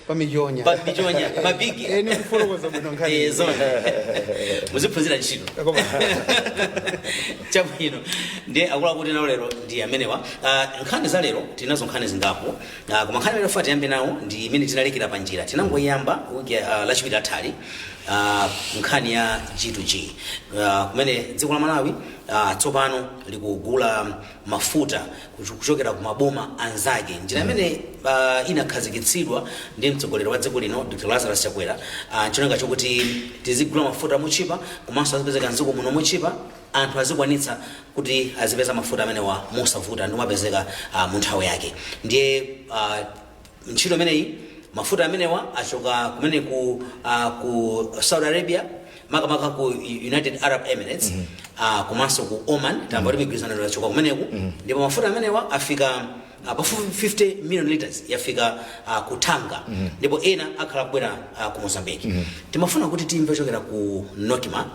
Pamijonya. Mabigi. Eni kufoloweza bwino nkhani. Zone. Muziphunzira ntchito. Chabwino. Ndiye akula kuti nawo lero ndi amenewa. Nkhani za lero tinazo nkhani zingapo. Koma nkhani lero fati yambe nawo ndi imene tinalekera pa njira. Tinangoyamba lachiwiri athali. Nkhani ya G2G. Kumene dziko la Malawi tsopano likugula mafuta kuchokera ku maboma anzake. Njira imene inakhazikitsidwa ndi mtsogoleri wa dziko lino Dr. Lazarus Chakwera. Chonga chokuti tizigula mafuta mochipa komanso azipezeka mdziko muno mochipa. Anthu azikwanitsa kuti azipeza mafuta amenewa mosavuta ndi mapezeka mu nthawi yake. Ndiye ntchito imeneyi mafuta amenewa achoka kumene ku Saudi Arabia makamaka ku United Arab Emirates komanso ku Oman tamba kuti migwirizano achoka kumeneku ndipo mafuta amenewa afika pafupi 50 million liters yafika ku Tanga ndipo ena akhala kubwera ku Mozambique. Timafuna kuti timve chokera ku Nokima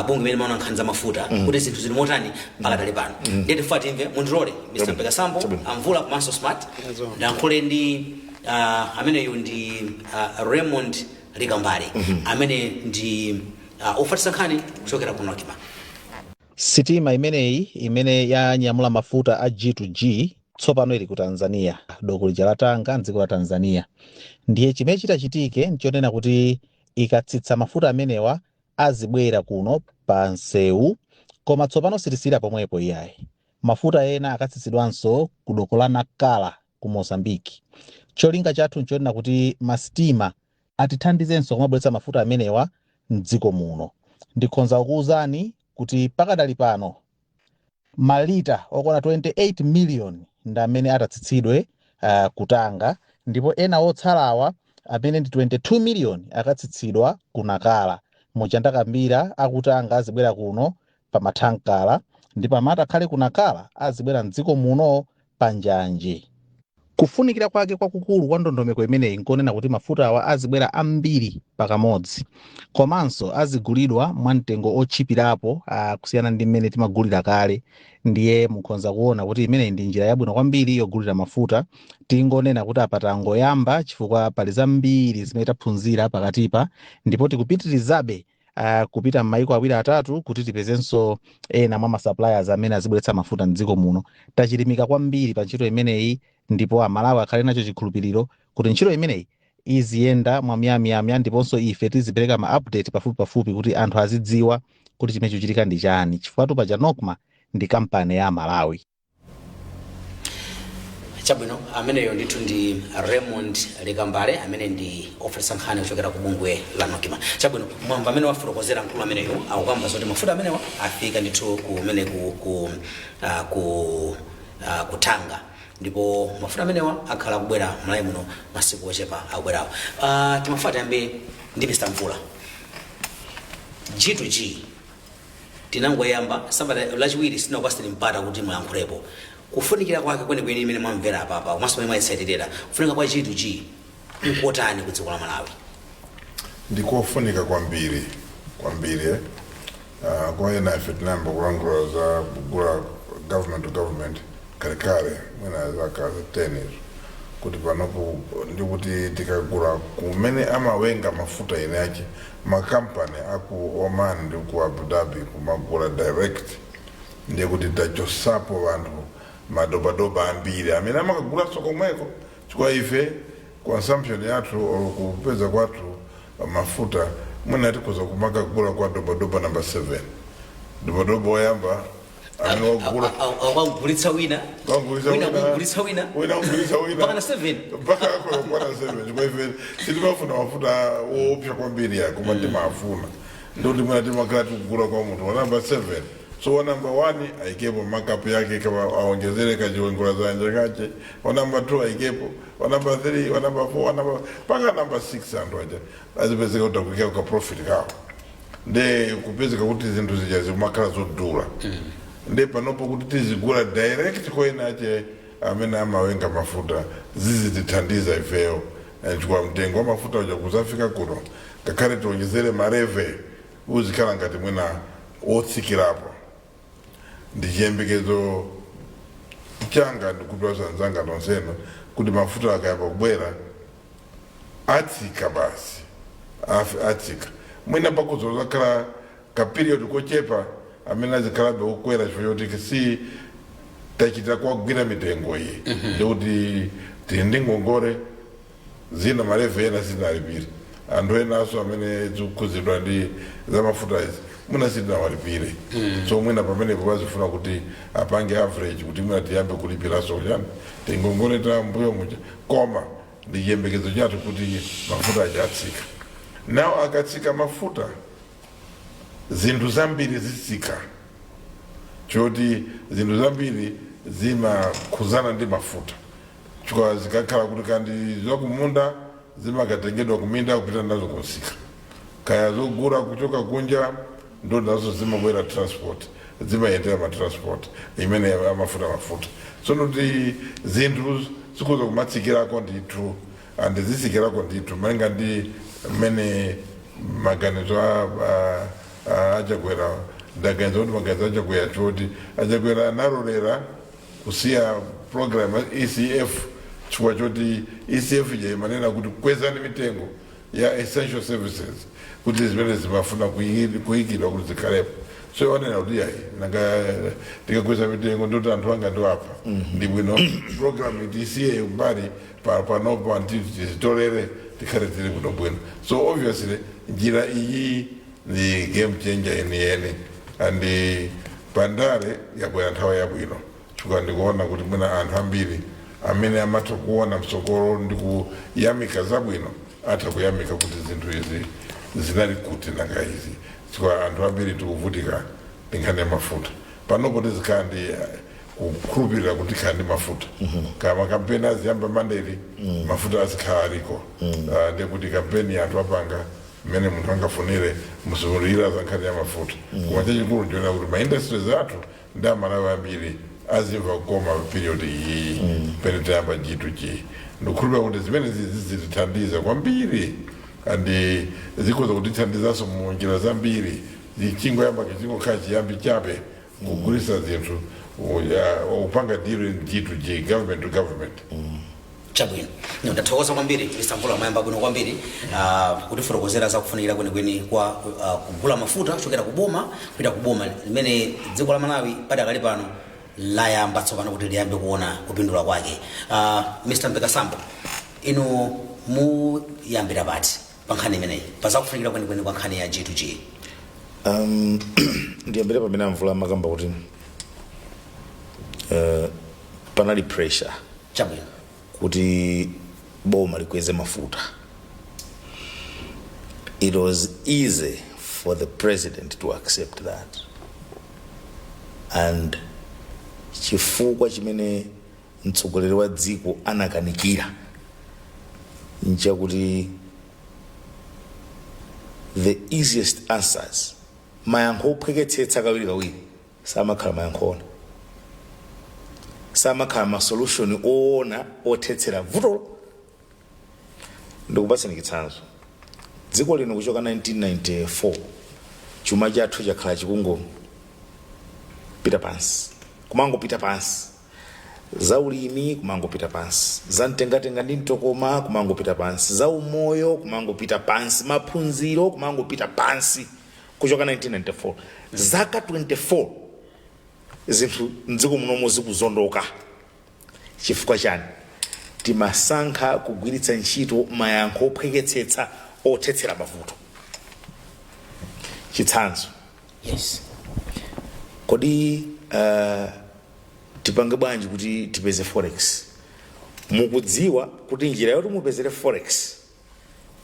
bungu imene maona nkhani za mafuta kuti zinthu zili motani pakadali pano. Ndiye tifuna timve mundilole Mr. Mpeka Sambo amvula komanso smart ndankhule ndi ameneyu ndi Raymond Likambale amene ndi ofatisa nkhani kuchokera ku Nokima. Sitima imeneyi imene yanyamula mafuta a G2G tsopano ili ku Tanzania, doko lija la Tanga mdziko la Tanzania. Ndiye chimene chitachitike nchonena kuti ikatsitsa mafuta amenewa azibwera kuno pa nsewu, koma tsopano sitisira pomwepo iyayi. Mafuta ena akatsitsidwanso ku doko la Nakala ku Mozambique. Cholinga chathu nchonena kuti masitima atithandizenso kumabweretsa mafuta amenewa mdziko muno. Ndikhonza kukuwuzani kuti pakadali pano malita okwana 28 million ndi amene atatsitsidwe ku Tanga, ndipo ena otsalawa amene ndi 22 million akatsitsidwa ku Nakala. Muchandakambira akutanga azibwera kuno pa mathankala ndipo amata khale ku Nakala azibwera mdziko muno pa njanje. Kufunikira kwake kwakukulu kwa ndondomeko imeneyi nkonena kuti mafuta awa azibwera ambiri pakamodzi, komanso azigulidwa mwamtengo otchipirapo kusiyana ndi mmene timagulira kale. Ndiye mukhonza kuona kuti imeneyi ndi njira yabwino kwambiri yogulira mafuta. Tingonena kuti apatangoyamba chifukwa pali zambiri zimene taphunzira pakatipa, ndipo tikupitirizabe kupita m'mayiko awiri atatu kuti tipezenso ena mwa suppliers amene azibweretsa mafuta mdziko muno. Tachilimika kwambiri pa ntchito imeneyi, ndipo Amalawi akhale nacho chikhulupiriro kuti ntchito imeneyi iziyenda mwamyamyamya, ndiponso ife tizipereka ma update pafupi kuti anthu azidziwa kuti chimene chikuchitika ndi chani, chifukwa tupa Nokma ndi kampani ya Malawi. Chabwino ameneyo ndithu ndi Raymond Likambale amene ndi ofisa nkhani kuchokera ku bungwe la Nokima. Chabwino mwamba amene wafotokozera mkulu ameneyo akukamba zoti mafuta amenewa afika ndithu kumene ku Tanga, ndipo mafuta amenewa akhala kubwera Malawi muno masiku ochepa akubwerawo. Timafuta yambe ndi Mr. Mvula. G2G tinangoyamba sabata lachiwiri sinakwasitiri mpata kuti muyankhulepo kufunikira kwake kwenikweni imene mwamvera apapa komanso mwe mwayisatirira kufunika kwa G2G nkotani ku dziko la Malawi. Ndikofunika kwambiri kwa ena ife tinayamba kulangula za kugula government to government kale mwina zaka 10 kuti panopo ndikuti tikagula kumene amawenga mafuta ine yake makampani aku Oman ndi ku Abu Dhabi kumagula direct, ndiye kuti tachosapo vantu madobadoba ambiri amene amakagula soko mweko chikwa ife consumption yathu kupeza kwathu mafuta mwina tikoza kumakagula kwa dobadoba number 7. Dobadoba oyamba amene wagula wangulitsa wina mpaka na 7 mpaka kwa 7 chikwa ife sitimafuna mafuta woopsa kwambiri yako matima afuna ndio mwina timakala tukugula kwa mtu wa number 7. So number 1 aikepo markup yake kama aongezele kajiwengola za nje kache, number 2 aikepo, number 3, number 4, paka number 6 ando aja azipezeka utakukia kwa profit kao. Nde kupezeka kuti zintu zijazi makala zodula. Nde panopo kuti zigula direct kwa inache amena ama wenga mafuta zizi titandiza ifeo chukua mtengo wa mafuta uja kuzafika kuno kakare tuongezele mareve uzikala ngati mwina otsikirapo. Ndijembekezo changa ndikutwa sanzanga nonseno kuti mafuta akayamba kubwera atsika basi atsika mwina pakuzoza kala ka period kochepa amene azikalabe ukwera chifukwa choti si tachita kwagwira mitengo iyi ndikuti tili ndi ngongole zina maleve ena sinalipire anthu enaso amene zikukhuzidwa ndi zamafuta izi mwina sitinawalipire so mwina pamenepo bazifuna kuti apange average kuti mwina tiyambe kulipiraso chani tingongole ta mbuyo muja koma ndi chiyembekezo chathu kuti mafuta achatsika nawo akatsika mafuta zinthu zambiri zitsika choti zinthu zambiri zimakhuzana ndi mafuta chifukwa zikakhala kuti kandi zakumunda zimakatengedwa kuminda kupita nazo kumsika kaya zogula kuchoka kunja ndo nazo zimabwera transport zimayendera matransport imene mafuta so kuti zinthu zikhoza kumatsikirako ndithu and zitsikirako ndithu malinga ndi mmene maganizo achakwera ndaganiza kuti maganizo achakwera choti achakwera analolera kusiya program ECF chifukwa choti ECF imanena kuti kwezani mitengo ya essential services kuti zimene zimafuna kuyikidwa kuti zikhalepo so wanena kuti yayi nanga tikakweza mitengo ndoti anthu anga ndiwapa ndi bwino program itisiye mbali panopo antiti tizitolere tikhale tili kuno bwino so obviously njira iyi ni game changer yeniyeni andi pandale yakwera nthawi yabwino chifukwa ndikuona kuti mwina anthu ambiri amene amatha kuona msogolo ndi kuyamika zabwino atha kuyamika kuti zinthu izi zinali kuti nanga izi chifukwa anthu ambiri tikuvutika tinkhani ya mafuta panopo tizikhala ndi kukhulupirira kuti tikhala ndi mafuta kama kampeni aziyamba mandeli mafuta azikhala aliko ndiye kuti kampeni anthu apanga mmene munthu angafunire musumulira za nkhani ya mafuta koma chachikulu ndiona kuti maindustries athu ndi amalawi ambiri azimva kukoma period iyi pene tayamba G2G ndikukhulupirira kuti zimene zitithandiza kwambiri andi zikhoza kutithandizanso mu njira zambiri chingoyamba chingokhala chiyambi chabe kugulisa zinthu upanga deal G2G government to government chabwino ndathokoza kwambiri Mr. Mvula mayamba bwino kwambiri kutifotokozera za kufunikira kwenikweni kwa kugula mafuta kuchokera kuboma kupita kuboma limene dziko la Malawi padakali pano layamba tsopano kuti liyambe kuona kupindula kwake. Mr. Mpekasambo inu muyambira pati pa nkhani imeneyi pazakufunikira kwenikweni kwa nkhani ya G2G? Ndiyambira pamene Mvula makamba kuti panali pressure chabwino kuti boma likweze mafuta. It was easy for the president to accept that, and chifukwa chimene mtsogoleri wa dziko anakanikira nchakuti the easiest answers mayankho ophweketsetsa kawiri samakhala mayankhona, samakhala masolution oona othetsera vuto. Ndikupatseni chitsanzo. Dziko lino kuchoka 1994 chuma chathu chakhala chikungo pita pansi, kumango pita pansi, za ulimi kumango pita pansi, za mtengatenga ndi mtokoma kumango pita pansi, za umoyo kumango pita pansi, maphunziro kumango pita pansi kuchoka 1994. Zaka 24 zinthu mdziko munomo zikuzondoka. Chifukwa chani? Timasankha kugwiritsa ntchito mayankho ophweketsetsa othetsera mavuto. Chitsanzo. Yes. Kodi tipange bwanji kuti tipeze forex? Mukudziwa kuti njira yoti mupezere forex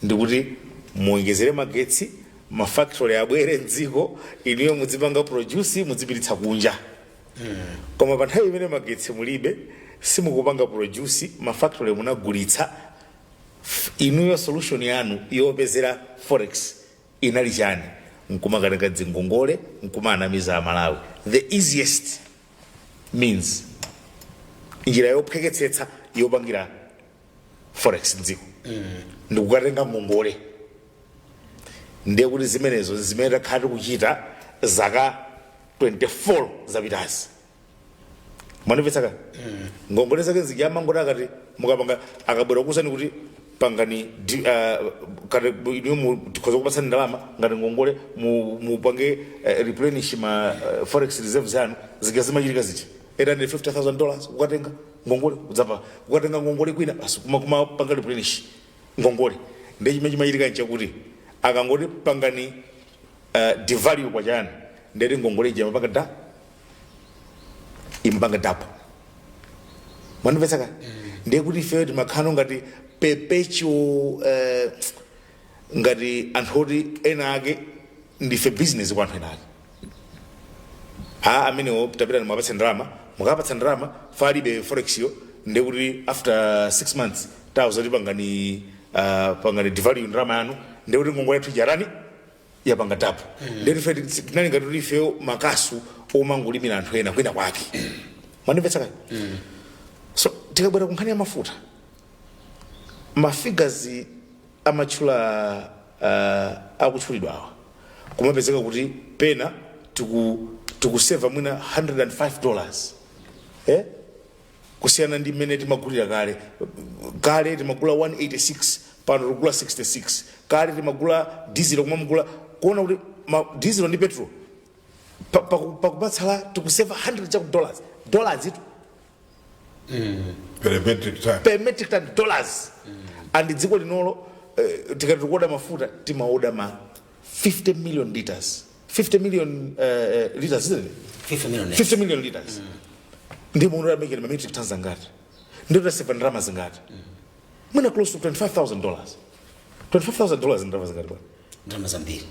ndikuti muongezere magetsi, mafactory abwere mdziko, iniyo mudzipanga produce, mudzipititsa kunja. Koma pa nthawi imene magetsi mulibe, simukupanga produce, mafactory munagulitsa, inuyo solution yanu yopezera forex inali chani? Nkumakatenga dzingongole, nkumanamiza Malawi. The easiest means njira yophweketsetsa yopangira forex mdziko ndikukatenga ngongole. Ndiye kuti zimenezo zimene takhati kuchita zaka 24 zapitazi. Mwanipetsaka ngongole zake zijama ngoti akati mukapanga akabwera kusani kuti pangani kare inu tikoza kupatsa ndalama ngati ngongole mupange replenish ma forex reserves yanu zikazimachirika zichi $850,000 ukatenga ngongole udzapa ukatenga ngongole kwina basi kuma panga replenish ngongole ndi chimene chimachitika nchakuti akangoti pangani devalue kwa chani ndeti ngongole ija mapanga da impanga dapo manumvetsaka ndiye kuti ife timakhala ngati perpetual ngati anthu oti ena ake ndife business kwa anthu ena ake amenewo tapita mwapatsa ndalama mukapatsa ndalama falibe forex yo ndiye kuti after 6 months tawuza kuti pangani devalue ndalama yanu ndiye kuti ngongole yathu jarani yapanga dapo ndiye ife tinali ngati kuti ife makasu omangolimira anthu ena kwina kwake manumvetsaka so tikabwera kunkhani ya mafuta mafigures amatchula akutchulidwa awa kumapezeka kuti pena tikuseva mwina $105 kusiyana ndi mmene timagulira kale timagula 186 pano tikugula 66 kale timagula diesel kumamugula kuona kuti diesel ndi petrol pakupatsala tikuseva $100 itu per metric ton dollars and dziko linolo tikati tikuoda mafuta timaoda ma 50 million liters 50 million liters isn't it 50 million liters ndi munoda make ma metric tons angati ndio taseva ndalama zingati mwina close to $25,000 $25,000 ndalama zingati bwana ndalama zambiri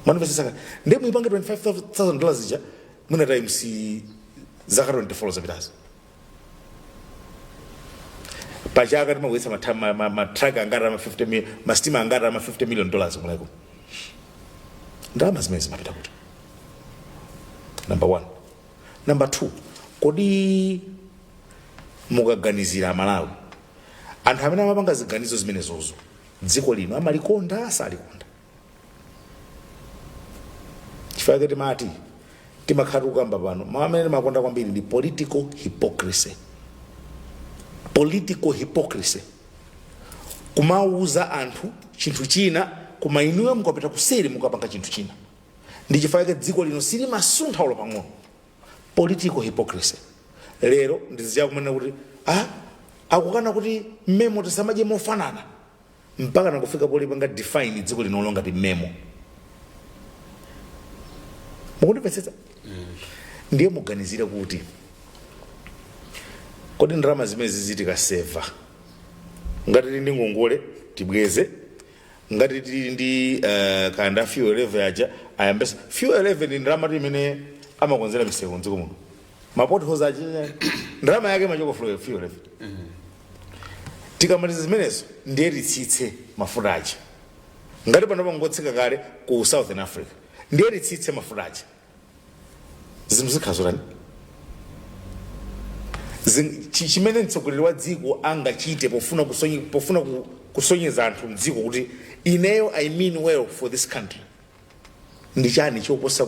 manumvetsaka ndi muipange $25,000 ija mwina times zaka 24 zapitazo pachaka timawesa matraka angati ama 50 million mastima angati ama $50 million mulaiko ndalama zimene zimapita kuti number 1 number 2 kodi mukaganizira Malawi anthu amene amapanga ziganizo zimenezozo dziko lino amalikonda salikonda chifukwa timati timakhala kukamba pano amene timakonda kwambiri ndi political hypocrisy kumauza anthu chinthu china koma inuwe mukapita kuseri mukapanga chinthu china ndi chifukwa dziko lino sili masuntha ulo pang'ono political hypocrisy lero ndizichaka kumene kuti akukana kuti memo tisamadye mofanana mpaka nakufika polipanga define dziko lino longa ti memo mukundipetsetsa ndiye muganizire kuti kodi ndalama zimene zizitika seva ngati tili ndi ngongole tibweze ngati tili ndi kanda fuel 11 aja ayambesa fuel 11 ndi ndalama imene amakonzera misewu mdziko muno mapoti hoza aja ndalama yake machoko fuel 11 tikamaliza zimenezo ndiye titsitse mafuta aja ngati pano pangotsika kale ku Southern Africa ndiye titsitse mafuta aja zinthu zikhazorani chimene mtsogoleri wa dziko angachite pofuna kusonyeza anthu mdziko kuti ineyo I mean well for this country ndi chani choposa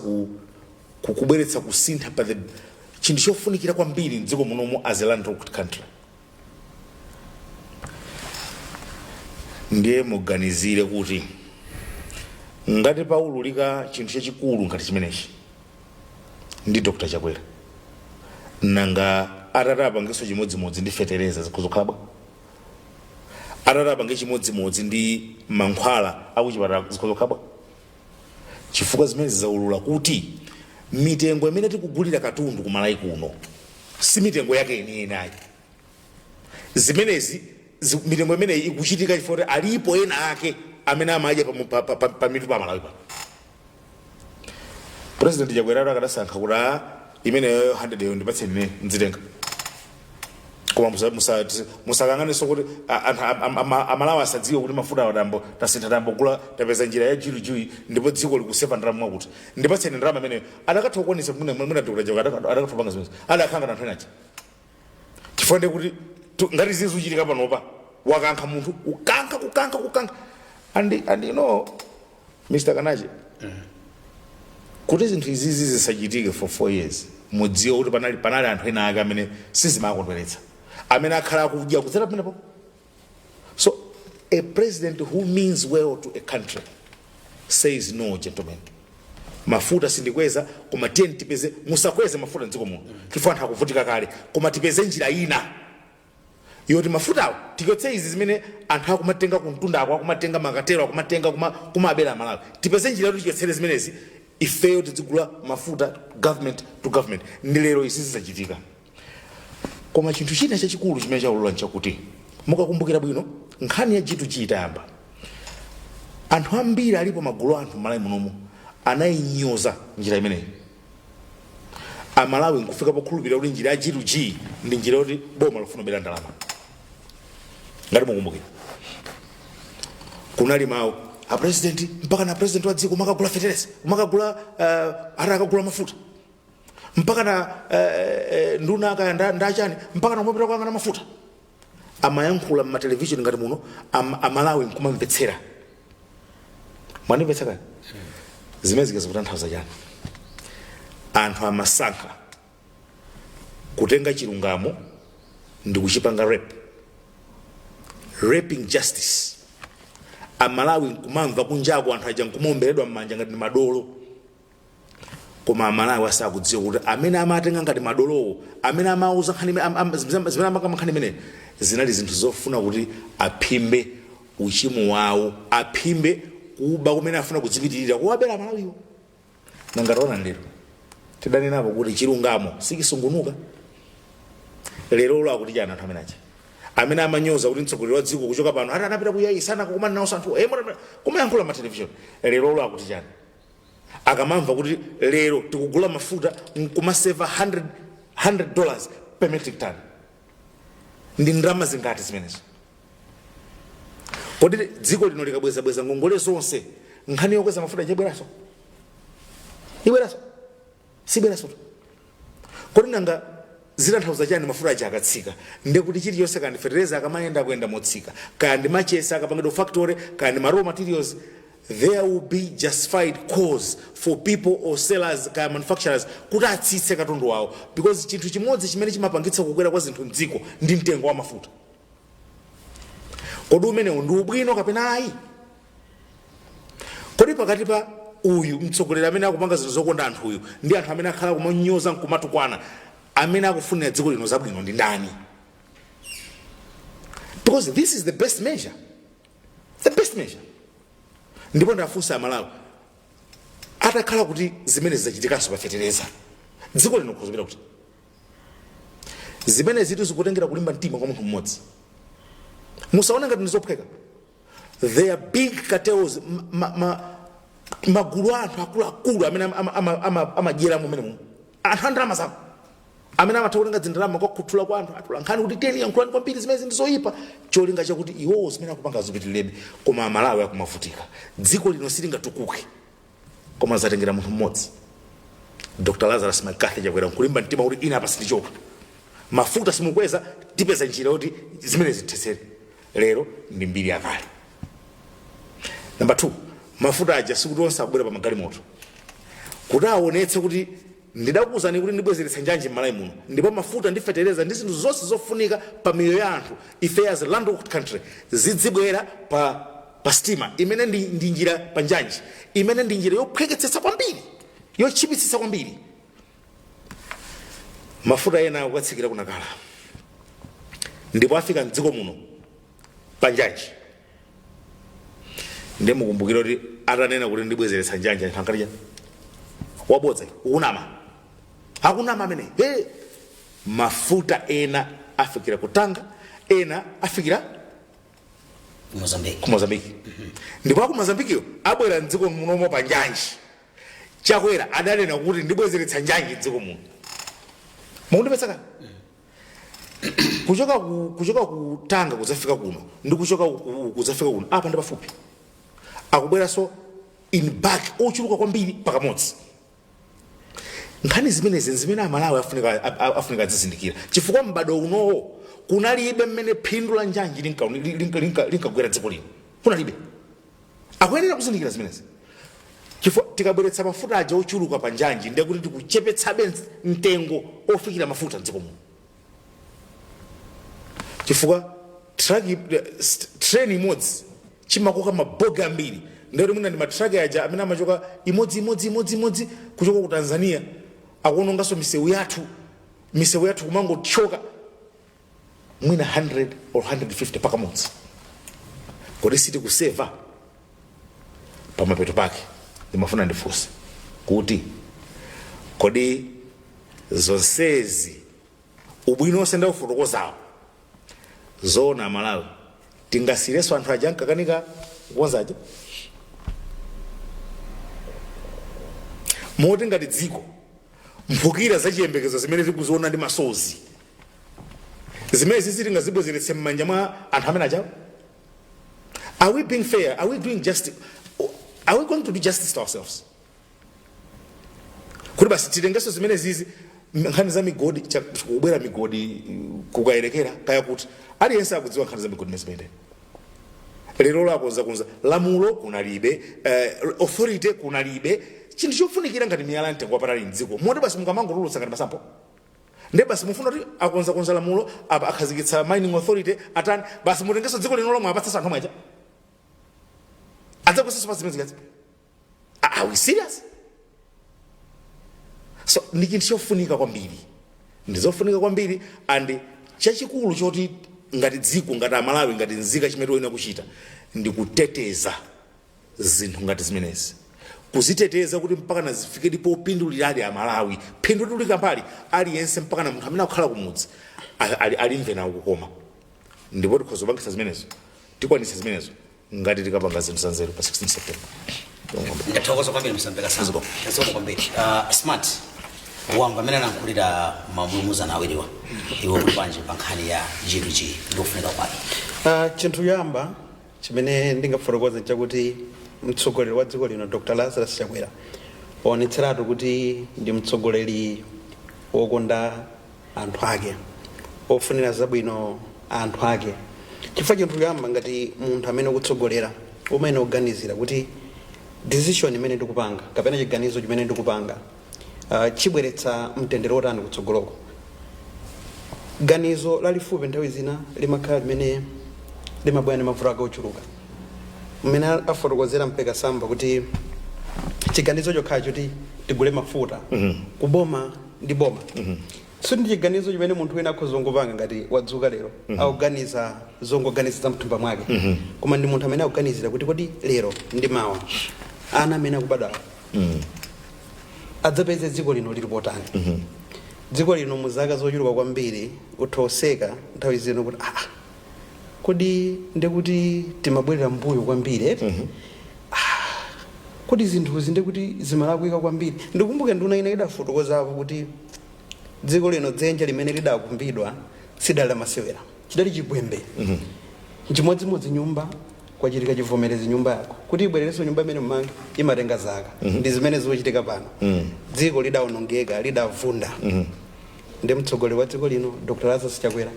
kubweretsa kusintha pa chinthu chofunikira kwambiri mdziko munomo as a landlocked country ndiye muganizire kuti ngati paululika chinthu chachikulu ngati chimenechi ndi Dr. Chakwera nanga atatapa ngeso chimodzimodzi ndi fetereza zikuzokhalabwa atatapa nge chimodzimodzi ndi mankhwala akuchipatala zikuzokhalabwa chifukwa zimene zaulula kuti mitengo imene tikugulira katundu ku Malawi kuno si mitengo yake enieni zimenezi mitengo imene ikuchitika chifukwa alipo ena ake amene amadya pa mitu pa Malawi pa President Chakwera akadasankha kuti imene 100 yo ndipatse ndine mdzitenga koma musakang'anenso kuti Amalawi asadziwe kuti mafuta awadambo tasintha dambo kula tapeza njira ya jilujuyi ndipo dziko likuseva ndalama mwakuti ndipatseni ndalama imeneyo adakatha kukwanisa mwina Dr. Chakwera adakatha kupanga zimene adakhanga anthu enachi chifukwa ndi kuti ngati zizuchitika panopa wakankha munthu kukanka and you know Mr. Kanache kuti zinthu izizi zisachitike for 4 years mudziwe kuti panali anthu ena ake amene sizimakondweretsa amene akhala akudya kudzera pamenepo so A president who means well to a country says no, gentlemen. Mafuta sindikweza koma tieni tipeze musakweze mafuta nziko muno. Chifukwa anthu akuvutika kale koma tipeze njira ina. Yoti mafuta tikotse izi zimene anthu akumatenga kuntunda akumatenga makatero akumatenga kumabera Malawi. Tipeze njira yoti tiyotsere zimenezi ifeyo tizigula mafuta government to government. Ndi lero izi zizachitika. Koma chinthu china chachikulu chimene chaulula nchakuti mukakumbukira bwino nkhani ya G2G itayamba. Anthu ambiri alipo magulu anthu Malawi munomu anayinyoza njira imeneyi. Amalawi nkufika pokhulupirira kuti njira ya G2G ndi njira yoti boma lofuna kubera ndalama. Ngati mukumbukira. Kunali mawu a president mpaka na president wa dziko makagula fetereza, makagula akagula mafuta. Mpaka na nduna akayanda ndachani mpaka na mopita kwanga na mafuta. Amayankhula mu television ngati muno Amalawi nkumamvetsera. Mwanimvetsera? Zimezi zikutanthauza chani. Anthu amasankha kutenga chilungamo ndi kuchipanga raping justice. Amalawi nkumamva kunjako anthu aja nkumomberedwa m'manja ngati madolo. Koma Amalawi asakudziwa kuti amene amatenga ngati madolowo amene amauza zimene amakankhani mene zinali zinthu zofuna kuti aphimbe uchimo wawo, aphimbe kuba kumene afuna kudzipitirira kuwabera Amalawiwo. Nangataona lero tidani napo kuti chilungamo sikisungunuka. Lero lwa kuti jana anthu amene aja amene amanyoza kuti mtsogoleri wa dziko kuchoka pano ati anapita kuyayisana kukumana nawo anthu kumayankhula ma television. Lero lwa kuti jana akamamva kuti lero tikugula mafuta nkumaseva $100 per metric ton. Ndi ndalama zingati zimenezo? Kodi dziko lino likabweza ngongole zonse nkhani yokweza mafuta jebweraso? Ibweraso? Sibweraso. Kodi nanga zitanthauza chani mafuta aja akatsika? Ndiye kuti chiliyonse kandi fertilizer akamayenda kuyenda motsika, kandi machesa akapangidwa factory, kandi ma raw materials, there will be justified cause for people or sellers kaya manufacturers kuti atsitse katundu wawo, because chinthu chimodzi chimene chimapangitsa kukwera kwa zinthu mdziko ndi mtengo wa mafuta. Kodi umenewu ndi ubwino kapena ayi? Kodi pakati pa uyu mtsogoleri amene akupanga zinthu zokonda anthu uyu ndi anthu amene akhala kumanyoza nkumatukwana amene akufunira dziko lino zabwino ndi ndani? Because this is the best measure. The best measure. Ndipo ndafunsa Amalawi atakhala kuti zimene zachitikanso pa fetereza dziko lino kuzopita kuti zimene zitu zikutengera kulimba mtima kwa munthu mmodzi. Musaona ngati ndizophweka. They are big cartels, magulu anthu akuluakulu amene amadyera mumene muno. Anthu andalama zawo amene amathakutenga zindalama kwa kuthula kwa anthu atula nkhani kuti teni yankhulani kwambiri zimene ndizoyipa cholinga chakuti iwowo zimene akupanga zipitirebe. Koma Amalawi akumavutika. Dziko lino silingatukuke koma zatengera munthu mmodzi. Dr. Lazarus McCarthy chakwera nkulimba mtima kuti ine apa sindichoka. Mafuta simukweza tipeza njira kuti zimene zithesere. Lero ndi mbiri yakale. Number 2, mafuta aja sikuti onse abwera pa magalimoto. Kuti aonetse kuti ndidakuwuzani kuti ndibwezeretsa njanje m'Malawi muno. Ndipo mafuta ndi fetereza ndi zinthu zonse zofunika pa miyoyo ya anthu ife as a landlocked country zidzibwera pa stima imene ndi njira pa njanje imene ndi njira yophweketsetsa kwambiri, yochipitsitsa kwambiri. Mafuta ena akatsikira kunakala ndipo afika mdziko muno pa njanje. Ndiye mukumbukira kuti atanena kuti ndibwezeretsa njanje hankalija wabodza unama hakunama amene mafuta ena afikira kutanga, ena afikira Mozambique. Ndipo ku Mozambique abwera mdziko muno pa njanje chakwera adanena kuti ndibwezeretsa njanje mdziko muno. Mundipetsaka kuchoka kutanga kuzafika kuno ndi kuchoka kuzafika kuno apa ndi pafupi. Akubwera so in back ochuluka kwambiri pakamodzi. Nkhani zimene Amalawi afunika zizindikira. Chifukwa mbado unowo kunalibe mmene phindu la njanje linkagwera dziko lino. Kunalibe. Akuyenera kuzindikira zimenezi. Chifukwa tikabweretsa mafuta aja ochuluka pa njanje ndiye kuti tikuchepetsabe mtengo ofikira mafuta mdziko muno. Chifukwa train imodzi chimakoka maboga ambiri ndero mwina ndi matraki aja amene amachoka imodzi kuchoka ku Tanzania akuononganso misewu yathu kumangothyoka mwina 100 or 150 pakamodzi. Kodi siti kuseva pamapeto pake ndimafuna ndifunse kuti kodi zonsezi ubwino onse ndaufotokozawo zoona Malawi tingasireso anthu aja nkakanika kukonzaje moti ngati dziko mphukira zachiyembekezo zimene tikuziona ndi masozi zimene zitingazibwezeretse m'manja mwa anthu amene achawo. Are we being fair? Are we doing justice? Are we going to do justice to ourselves? Kuti basi titengeso zimene zizi nkhani za migodi kubwera migodi kukayerekera kaya kuti aliyense akudziwa nkhani za migodi mezimene lero lakonza lamulo kunalibe authority kunalibe chinthu chofunikira ngati miyala mtengo wapatali mdziko moti basi mungamangolulutsa ngati masampo nde basi mufuna kuti akonza lamulo apa akhazikitsa mining authority atani basi mutengeso dziko lino lomwe apatsa anthu mwaja adzakuseso pa zimene zikazi. Are we serious? So ndi chinthu chofunika kwambiri ndizofunika kwambiri and chachikulu choti ngati dziko ngati Amalawi ngati nzika chimene toyena kuchita ndi kuteteza zinthu ngati zimenezi kuziteteza kuti mpaka nazifike ndipo pindulira ali Amalawi phindu tulika pali aliyense mpaka na munthu amene akukhala kumudzi alimve nawo kukoma ndipo tikhozopangisa zimenezo tikwanise zimenezo ngati tikapanga zinthu zanzeru pa 16 September. Ndathokoza kwambiri msambeka sana ndathokoza kwambiri smart wanga amene anakulira mamulumuzana awiriwa iwo kuti panje pa nkhani ya G2G ndofunika kwake. Chinthu yamba chimene ndingafotokoza chakuti mtsogoleri wa dziko lino Dr. Lazarus Chakwera waonetseratu kuti ndi mtsogoleri wokonda anthu ake ofunira zabwino anthu ake. Chifukwa chinthu yamba ngati munthu amene ukutsogolera umene oganizira kuti decision imene ndikupanga kapena chiganizo chimene ndikupanga chibweretsa mtendere otani kutsogoloko. Ganizo lalifupi nthawi zina limakhala limene limabwera ndi mavuto ochuluka mmene afotokozera mpeka samba kuti chiganizo chokhala choti tigule mafuta kuboma ndi boma ndi chiganizo chimene munthu wina akhozongopanga ngati wadzuka lero akuganiza zongoganiza za mthumba mwake koma ndi munthu amene akuganizira kuti kodi lero ndi mawa ana amene akubadwa adzapeze dziko lino lili potani. Dziko lino muzaka zochuluka kwambiri uthoseka nthawi zino kuti kodi ndekuti timabwerera mbuyo kwambiri kodi zinthuzi ndekuti zimalakwika kwambiri. Ndikumbuke nduna ina idafotokozapo kuti dziko lino dzenje limene lidakumbidwa sidali masewera chidali chibwembe chimodzimodzi nyumba kwachitika chivomerezi nyumba yako kuti ibwerereso nyumba imene mmange imatenga zaka ndi zimene zochitika pano dziko lidawonongeka lidavunda ndi mtsogoleri wa dziko lino Dr. Lazarus Chakwera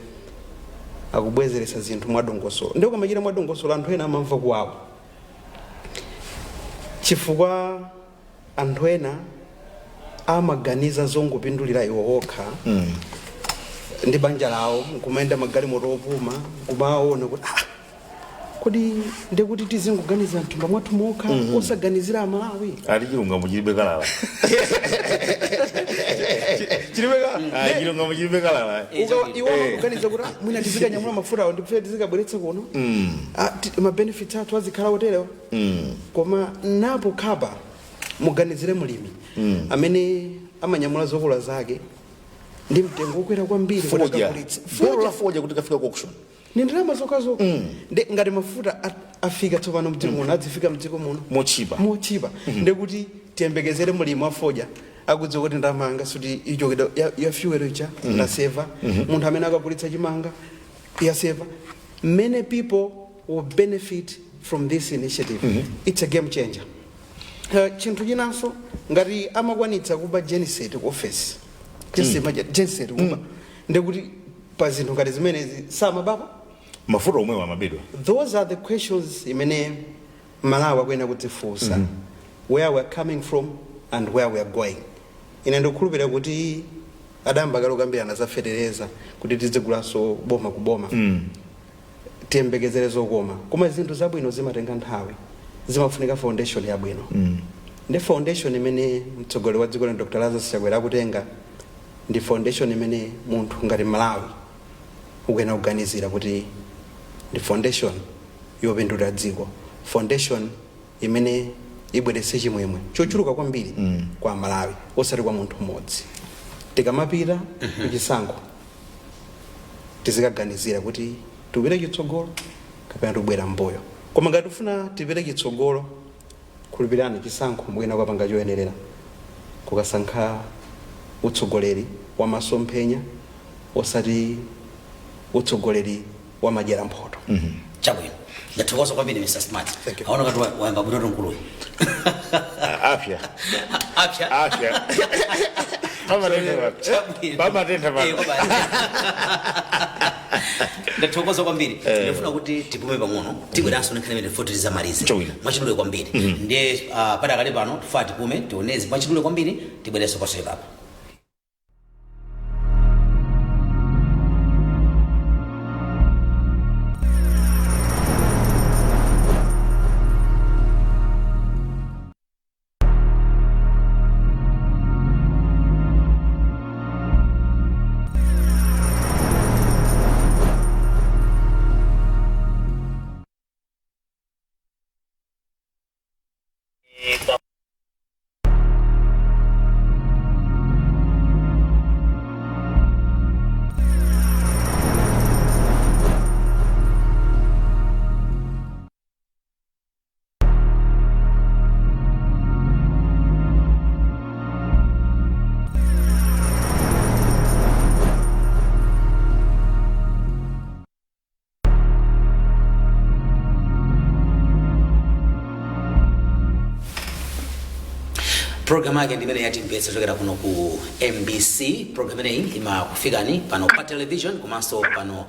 akubwezeretsa zinthu mwadongosolo ndi ukamachita mwadongosolo anthu ena amamva kuwawa chifukwa anthu ena amaganiza zongopindulira iwo okha ndi banja lawo kumaenda magalimoto opuma kumaona kuti kodi ndekuti tizingoganiza mthumba mwathu mokha osaganizira Amalawi ali chilungamo chilibe kalala chilungamo chilibe kalala iwo kuganiza kuti mwina tizikanyamula mafuta awo ndipo tizikabweretsa kuno ma benefits athu azikhala otero koma napo khapa muganizire mulimi amene amanyamula zokula zake ndi mtengo ukwera kwambiri foja kuti kafika ku auction ni ndalama zokazoka ngati mafuta afika tsopano mdziko muno adzifika mdziko muno mochipa ndekuti tiyembekezere mulimi wafoja akudziwa kuti ndamanga suti ichokera ya fuel icha na seva munthu amene akagulitsa chimanga ya seva. Many people will benefit from this initiative. It's a game changer. Chinthu chinanso ngati amakwanitsa kuba Geneset ku office just imagine Geneset kuba ndekuti pa zinthu ngati zimenezi samababa mafuta omwe wamabedwa. Those are the questions imene Malawi akwena kutifunsa where we're coming from and where we are going. Ine ndikukhulupirira kuti adamba kalo kambirana za fetereza kuti tizigulaso boma kuboma tiyembekezere zokoma koma zinthu zabwino zimatenga nthawi zimafunika foundation yabwino ndi foundation imene mtsogoleri wa dziko la Dr. Lazarus Chakwera akutenga ndi foundation imene munthu ngati Malawi ukena kuganizira kuti ndi foundation yopindulira dziko, foundation imene ibweretse chimwemwe chochuluka kwambiri kwa Malawi osati kwa munthu mmodzi. Tikamapita kuchisankho tizikaganizira kuti tupite chitsogolo kapena tubwera mboyo, koma ngati tifuna tipite chitsogolo kulipirani chisankho mwina kwapanga choyenerera kukasankha utsogoleri wa masomphenya osati utsogoleri wa madyera mphoto. Chabwino ndathokoza kwambiri Mr. Smart. Aona kati wayamba bwino nkuluyi. Afya. Baba tenda baba. Ndathokoza kwambiri. Ndifuna kuti tipume pang'ono tibweranso nekhane futhi tizamalize. Mwachidule kwambiri. Ndiye padakali pano tifa tipume tioneze mwachidule kwambiri tibwerenso pasweka apa. Program yake ndimene ya Timvetse chokera kuno ku MBC. Program hii imakufikani pano pa television komanso pano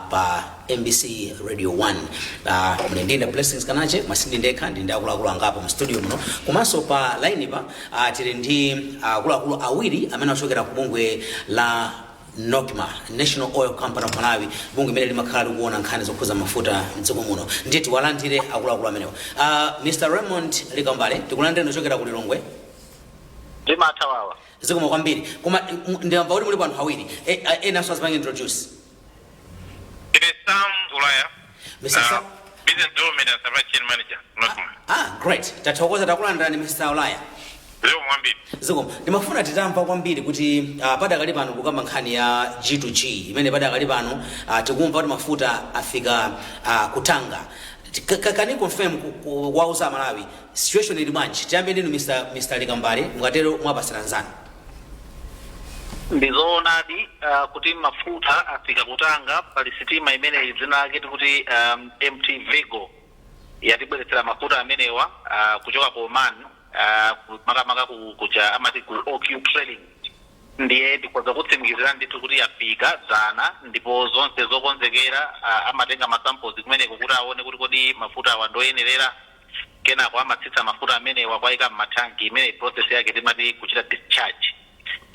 pa MBC Radio 1. Mnendinda Blessings Kanache masindi ndekha ndinda akuluakulu angapo mu studio muno komanso pa line pa tili ndi akuluakulu awiri amene achokera ku bungwe la Nokma National Oil Company of Malawi, bungwe mele limakhala kuona nkhani zokhuza mafuta mdziko muno. Ndiye tiwalandire akuluakulu amenewa. Mr. Raymond Likambale tikulandire ndachokera ku Lilongwe. Ndimatawawa. Zikomo kwambiri. Koma ndiyamba kuti muli pano awiri. Naso azipanga introduce. Sam Ulaya. Mr. Sam. Business Development and Supply Chain Manager. Nokma. Great. Tathokoza takulandirani Mr. Ulaya. Zikomo ndimafuna titamva kwambiri kuti padakali pano kukamba nkhani ya G2G imene padakali pano tikumva kuti mafuta afika kutanga. Can you confirm wauza Malawi situation ili bwanji? Tiyambe ndinu Mr. Likambale mukatero mwapasaranzana. Ndizoonadi kuti mafuta afika kutanga pali sitima imene izina lake kuti MT Vigo yatibweretsera mafuta amenewa kuchoka ku Oman makamaka kuja amati ku OQ Trading. Ndiye ndikwaza kutsimikizira ndithu kuti yafika dzana ndipo zonse zokonzekera amatenga masamples kumeneko kuti aone kuti kodi mafuta awa ndoyenerera kenako amatsitsa mafuta amenewa kwayika m'matanki imene process yake timati kuchita discharge.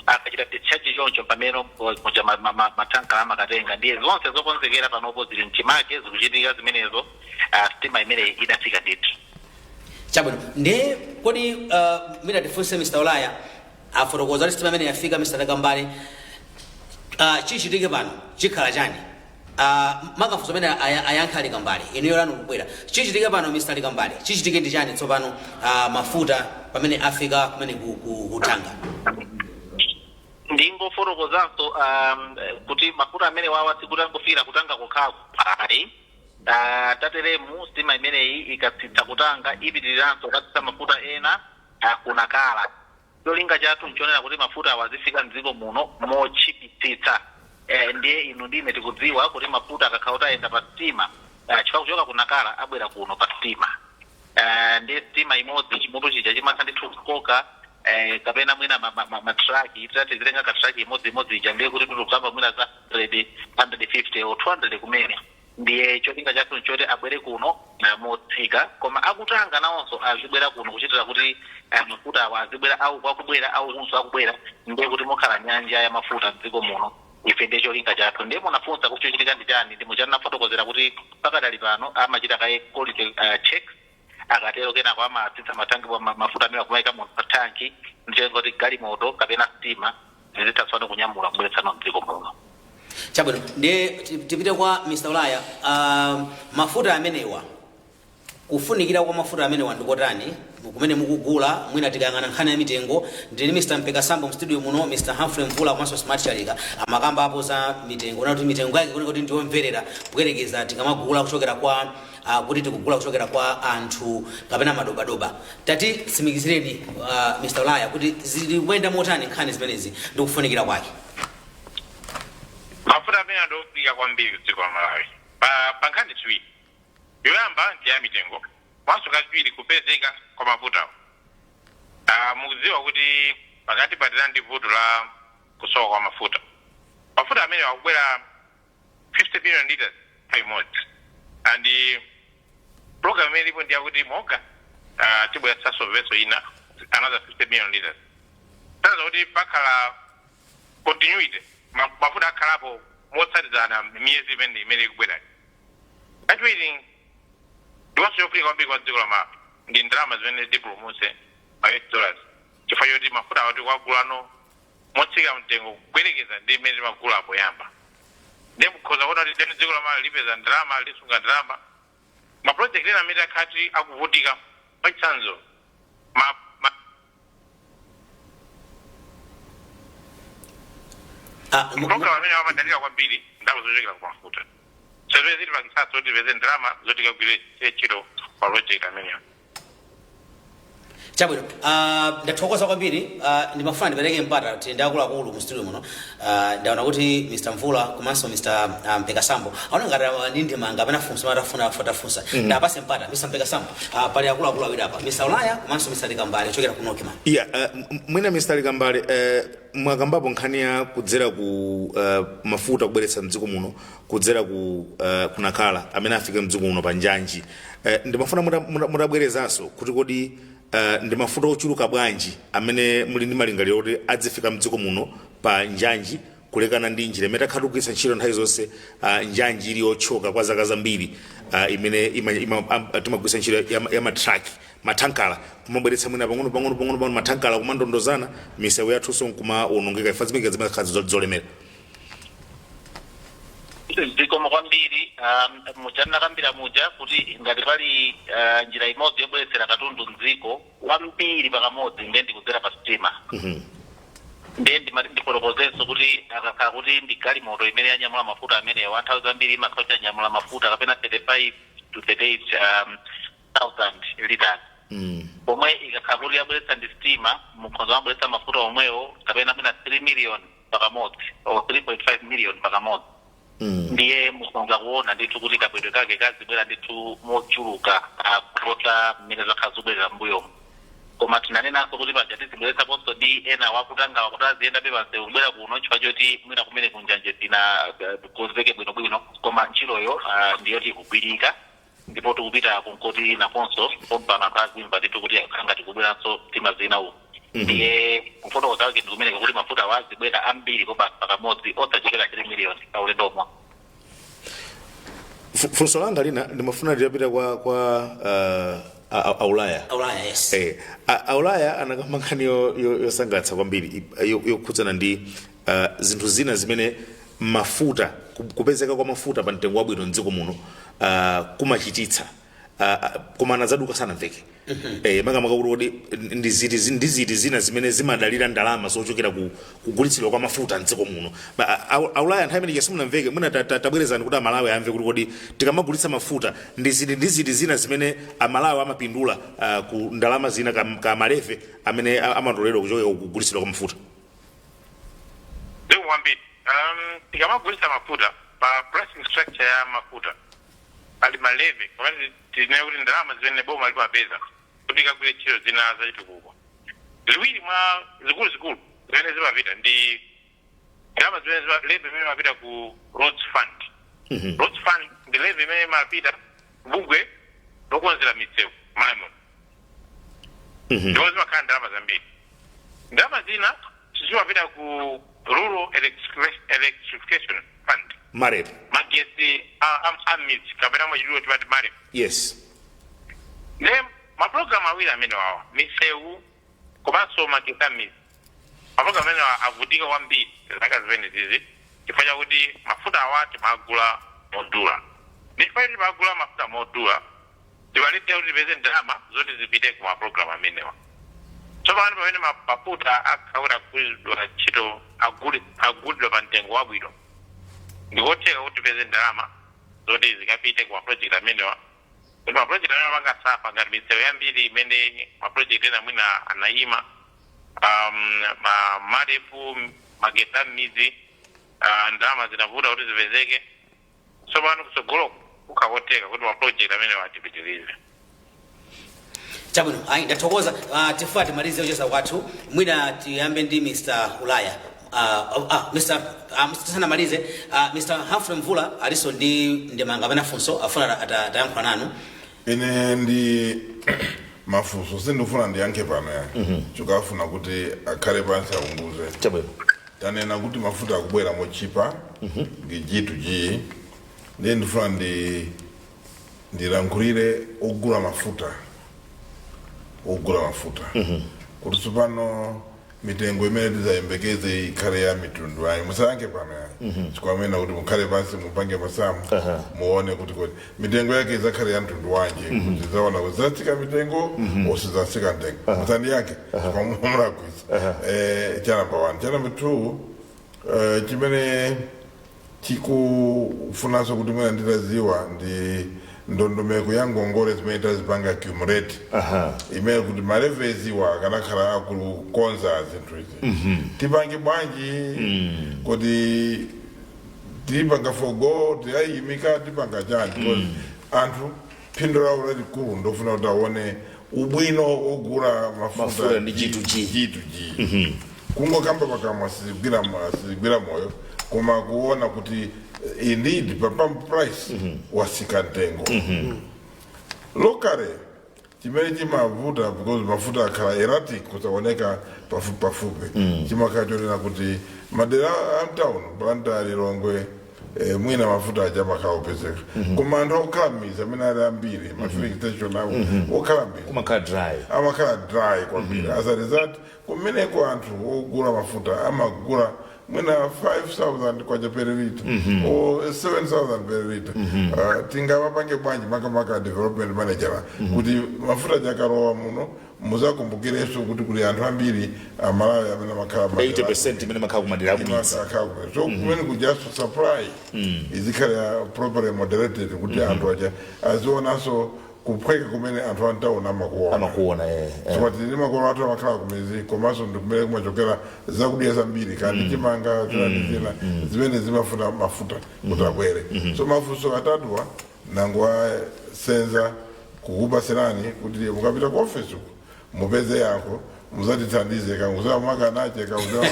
Akachita discharge choncho pamene kuja matanka amakatenga ndiye zonse zokonzekera panopo zili mchimake zikuchitika zimenezo sitima imene idafika ndithu. Chabwino ndiye kodi mina tifunse Mr. Ulaya afotokoza sitima imene yafika Mr. Likambale chichitike pano chikhala chani makafuso amene ayankha Likambale inu yoranu kubwera chichitike pano Mr. Likambale chichitike ndi chani tsopano mafuta pamene afika kumene kutanga. Ndingofotokozanso kuti mafuta amene wawa sikutangofika kutanga kokhaku pali tateremu sitima imeneyi ikatsitsa kutanga ipitiriranso katsitsa mafuta ena kunakala. Cholinga chathu nchonera kuti mafuta awazifika mdziko muno mochipitsitsa. Ndiye inu ndime tikudziwa kuti mafuta akakhala ayenda pa sitima chifukwa kuchoka kunakala abwera kuno pa sitima. Ndiye sitima imodzi chimutu chija chimasandithu kukoka kapena mwina matraki tatizilenga katraki imodzi ija ndiye kuti tukamba mwina za 150 or 200 kumene. Ndiye cholinga chathu nchoti abwere kuno motsika koma akutanga nawonso azibwera kuno kuchitira kuti mafuta awa azibwera au kwakubwera au kunso akubwera ndiye kuti mokhala nyanja ya mafuta mdziko muno ife ndicho linga chathu ndiye munafunsa kuti chochitika ndi chani ndi muchana nafotokozera kuti pakadali pano amachita kaye quality checks akatero kenako amatsitsa matangi mafuta amene akumayika mu tanki ndicho kuti galimoto kapena stima zizitha kunyamula kubweretsana mdziko muno. Chabwino ndiye tipite kwa Mr. Ulaya. Mafuta amenewa kufunikira kwa mafuta amenewa ndikotani kumene mukugula mwina tikayang'ana nkhani ya mitengo ndine Mr. Mpeka Sambo studio muno Mr. Humphrey Mvula komanso Smart Chalika amakamba apo za mitengo na kuti mitengo yake kuti ndiyomverera kuyerekeza tikamagula kuchokera kwa kuti tikugula kuchokera kwa anthu kapena madobadoba tati tsimikizireni Mr. Ulaya kuti zikuyenda motani nkhani zimenezi ndikufunikira kwake. Mafuta amene adofika kwambiri dziko la Malawi pa nkhani ziwiri yoyamba ndi ya mitengo mwanso kachiwiri kupezeka kwa mafuta. Mukudziwa kuti pakati patira ndi vuto la kusowa kwa mafuta amene akubwera 50 billion liters per month and program imene ilipo ndi yakuti moga tibwera saso veso ina another 50 billion liters taza kuti pakhala continuity mafuta akhalapo motsatizana miyezi imene ikubwera. Kachiwiri ndiwonso yofunika kwambiri kwa dziko la Malawi ndi ndalama zimene tipulumutse $8 chifukwa choti mafuta awati kwagulano motsika mtengo kuyerekeza ndi imene timagula poyamba ndiye mukhoza kuona kuti dziko la Malawi lipeza ndalama lisunga ndalama maprojekti ena amene akhati akuvutika pachitsanzo program amene amadalira kwambiri ndalama zochokera ku mafuta chazwe zili pakisasa kuti veze ndalama zotika kugwire ntchito pa project ameneyo. Chabwino ndathokoza kwambiri ndimafuna ndipereke mpata tiyende akuluakulu mu studio muno ndaona kuti Mr. Mvula komanso Mr. Mpeka Sambo aona ngati ndi ndimanga amene afunsa ndapase mpata Mr. Mpeka Sambo pali akuluakulu awiri apa Mr. Ulaya komanso Mr. Likambale ochokera ku Nokima. Mwina Mr. Likambale mwakambapo nkhani ya kudzera ku mafuta kubweretsa mdziko muno kudzera ku kunakhala amene afike mdziko muno pa njanji ndimafuna mutabwerezanso kuti kodi ndi mafuta ochuluka bwanji amene muli ndi malingaliro kuti adzifika mdziko muno pa njanji kulekana ndi njira imene takhalukisa ntchito nthawi zonse njanji ili yochoka kwa zaka zambiri imene timagwisa ntchito ya matraki mathankala kumabweretsa mwina pang'ono mathankala kumandondozana misewu yathunso kumaonongeka ifa zimene zimene zakhala zolemera. Zikomo kwambiri muchana kambira muja kuti ngati pali njira imodzi yobweretsera katundu mdziko wambiri pakamodzi ndi kudzera pa sitima. Ndiye ndifotokozenso kuti akakhala kuti ndi galimoto imene yanyamula mafuta amene 1000 ambiri imakhala yanyamula mafuta kapena 35 to 38,000 liters. Pomwe ikakhala kuti yabweretsa ndi sitima mukhoza wabweretsa mafuta omwewo kapena 3 million pakamodzi or 3.5 million pakamodzi. Ndiye mukonza kuona ndithu kuti kapedwe kake kazibwera ndithu mochuluka kupota mmene zakhazubwera mbuyo. Koma tinanenanso kuti paja tizibweretsa ponso ndi ena wakutanga wakutaziyenda pepanse kubwera kuno chifukwa choti mwina kumene kunjanje zinkonzeke bwinobwino koma ntchitoyo ndiyoti ikugwirika ndipo tikupita kunkoti naponso pompano anthu azimva ndithu kuti ngati kubweranso sitima zina uku. Ndiye kufotokoza wake ndikumene kuti mafuta wazibwera ambiri koma pakamodzi osachekera 3 million pa ulendo omwe. Funso langa lina ndimafuna ndiyapita kwa Ulaya. Yes. Ulaya anakamba nkhani yosangalatsa kwambiri yokhudzana ndi zinthu zina zimene mafuta kupezeka kwa mafuta pa mtengo wabwino mdziko muno kumachititsa koma anazaduka sanamveke. Makamaka kuti ndi ziti zina zimene zimadalira ndalama zochokera kugulitsidwa kwa mafuta mdziko muno. Ulaya nthawi imene simunamveke mwina tabwerezani kuti Amalawi amve kuti kodi tikamagulitsa mafuta ndi ziti zina zimene Amalawi amapindula ku ndalama zina ka maleve amene amatoleredwa kuchokera kugulitsidwa kwa mafuta. Ndiyo kwambiri tikamagulitsa mafuta pa pricing structure ya mafuta ali maleve kwa tinayo kuti ndalama zimene boma limapeza kuti kagwire ntchito zina zachitukuko. Liwiri mwa zikulu zimene zimapita ndi ndalama zimene leve imene imapita ku roads fund. Roads fund ndi leve imene imapita bungwe lokonzera misewu Malawi. Ndipo zimakhala ndalama zambiri. Ndalama zina zimapita ku rural electrification fund marep magesi amidzi kapena machidule timati marep. yes Ne mapulogalamu awiri amene wawa misewu komanso magesi amidzi mapulogalamu amene avutika kwambiri zaka zimene zizi chifukwa chakuti mafuta awa timagula modula. Ndipo timagula mafuta modula tiwalete kuti tipeze ndalama zoti zipite ku mapulogalamu amenewa. Tsopano pamene mafuta akhaura kugulidwa ntchito agulidwa pa mtengo wabwino ndikotheka kuti tipeze ndalama zoti zikapite ku maprojekti amenewa. Kuti maprojekti amenewa pangasafa ngati misewu yambiri imene maprojekti ena mwina anayima marefu magesi amidzi ndalama zinavuta kuti zipezeke. Tsopano kutsogolo kukakoteka kuti maprojekti amenewa atipitirize. Chabwino, ndathokoza tifuna timalize kucheza kwathu. Mwina tiyambe ndi Mr. Ulaya. Mr. Sanamalize, Mr. Humphrey Mvula aliso ndi ndemanga bana funso afuna atayankhula nanu. Ine ndi mafunso sindifuna ndiyankhe pano ya. Chikafuna kuti akhale pansi aunguze. chabwino Tanena kuti mafuta akubwera mochipa G2G. Ndiye ndifuna ndilankhulire ogula mafuta. Kuti tsopano mitengo imene tizayembekeze ikhale ya mitundu ayi musayanke pano ya chikwamena kuti mukhale pansi mupange masamu muone kuti mitengo yake izakhale ya mtundu wanje kuti zaona kuzatsika mitengo osizatsika mtengo musandi yake kwamulakwisa cha number 1. Cha number 2 chimene chikufunanso kuti mwina nditaziwa ndi ndondomeko ya ngongole zimene tazipanga accumulate imene kuti maleveziwa akanakhala akukonza zinthu izi tipange bwanji kuti tipanga fogo tiyayimika tipanga chani because anthu phindu lawo lalikulu ndofuna kuti aone ubwino ogula mafuta ndi G2G. kungokamba pakamwa sizigwira moyo koma kuona kuti indeed pump price wasika mtengo. Locally chimene chimavuta because mafuta akhala erratic kusaoneka pafupi chimakachonena kuti madera town Blantyre Lilongwe mwina mafuta aja makhaopezeka koma anthu okhalamiza amene ali ambiri mafilling station awo okhalamiza amakhala dry kwambiri as a result kumeneko anthu ogula mafuta amagula mwina 5,000 kwacha per liter or 7,000 per liter. Tingamapange bwanji makamaka development manager kuti mafuta chakarowa muno muzakumbukireso kuti kuli anthu ambiri Malawi amene makhala 80% imene makhala kumadera kumidzi. So kumene kujaso supply izikhala properly moderated kuti anthu aja azionanso kuphweka kumene anthu antaona amakuona so tili makolo athu amakhala kumidzi komanso ndikumene kumachokera zakudya zambiri kandi chimanga zina zimene zimafuna mafuta kuti abwere. So mafunso atatuwa nangwa senza kukupatsirani kuti mukapita ku office uko mupeze yako muzatithandize kanguza makanache kanguza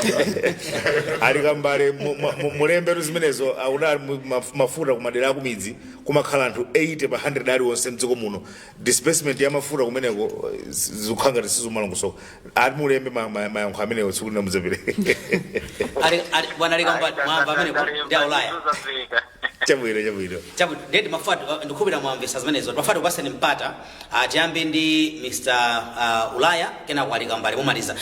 ali kambale mulembe zimenezo auna mafuta kumadera kumidzi kumakhala anthu 80 pa 100 ali wonse mdziko muno disbursement ya mafuta kumeneko zikhanga tisizumala kusoka ali mulembe mayankho amenewo sikulina muzapire ali bwana likambale mwamba amenepo ndi Ulaya. Chabwino ndeti mafuta ndikubira mwamvesa zimenezo mafuta kupaseni mpata tiyambe ndi Mr. Ulaya kena kwalikambale mumaliza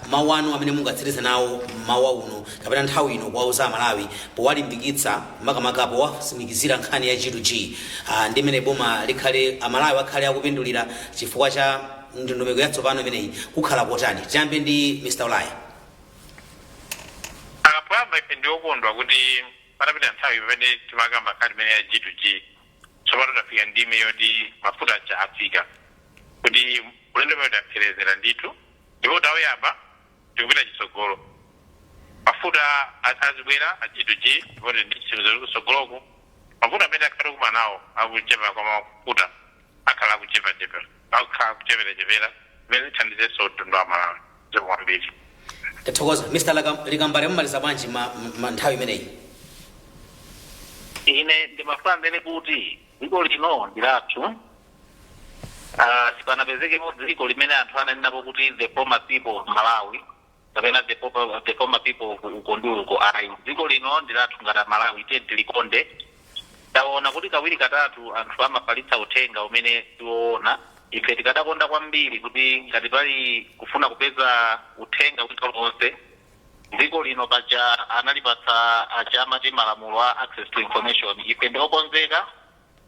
mawu anu amene mungatsirize nawo mawu uno kapena nthawi ino kwauza Malawi powalimbikitsa makamaka powasimikizira nkhani ya G2G ndi imene boma likhale Malawi akhale akupindulira chifukwa cha ndondomeko yatsopano imeneyi kukhala kotani. Tiyambe ndi Mr. Ulaya. Pamba ndiyokondwa kuti patapita nthawi pamene timakamba nkhani imene ya G2G tsopano tafika ndime yoti mafuta aja afika kuti ulendo umene tapserezera ndithu ndipo tawoyamba tikupita chitsogolo mafuta azibwera a G2G ndipo ndi chitsimikizo kutsogoloku mafuta amene akhala kumanawo akuchepa kwa mafuta akhala akuchepera imene ithandizenso mtundu wa Malawi kwambiri. Tathokoza Mr. Likambale mumaliza bwanji nthawi imeneyi. Ine ndimafuna ndene kuti dziko lino ndilathu sipanapezeke dziko limene anthu ananenapo kuti the former people of Malawi kapena the former people ukonduko ayi dziko lino ndilathu ngati Malawi tilikonde taona kuti kawiri katatu anthu amafalitsa uthenga umene tiwoona ife tikadakonda kwambiri kuti ngati pali kufuna kupeza uthenga uliwonse dziko lino paja analipatsa achamati malamulo a access to information ife ndiokonzeka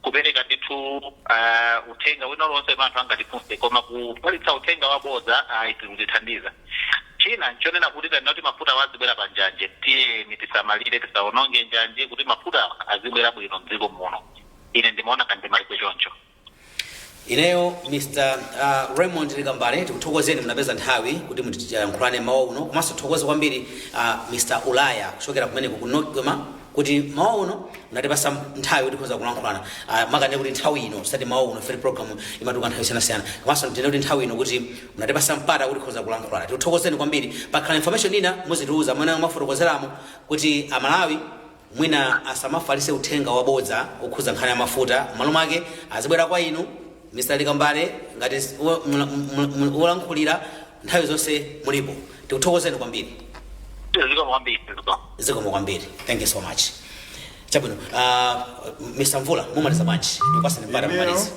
kupereka ndithu uthenga wina lonse anthu angatifunse koma kufalitsa uthenga wabodza tikutithandiza china nchonena kuti kuti mafuta azibwera pa njanje tiyeni tisamalire tisaononge njanje kuti mafuta azibwera bwino mdziko muno ine ndimaona kandimalipo choncho ineyo Mr. Raymond Likambale tikuthokozeni munapeza nthawi kuti mutiyankhulane mawu uno komanso thokoza kwambiri Mr. Ulaya kuchokera kumene kunokema kuti mawu uno munatipasa nthawi kuti tikhoza kulankhulana makane kuti nthawi ino sati mawu uno free program imatuka nthawi siyanasiyana komanso ndine kuti nthawi ino kuti munatipasa mpata kuti tikhoza kulankhulana tikuthokozeni kwambiri pakhala information ina muzitiuza mwina mafotokozeramo kuti Amalawi mwina asamafalitse uthenga wabodza okhuza nkhani ya mafuta malo mwake azibwera kwa inu Mr. Likambale ngati ulankhulira nthawi zonse mulipo tikuthokozeni kwambiri zikomo kwambiri thank you so much chabwino Mr. Mvula mumaliza bwanji ndipasani mpata mumaliza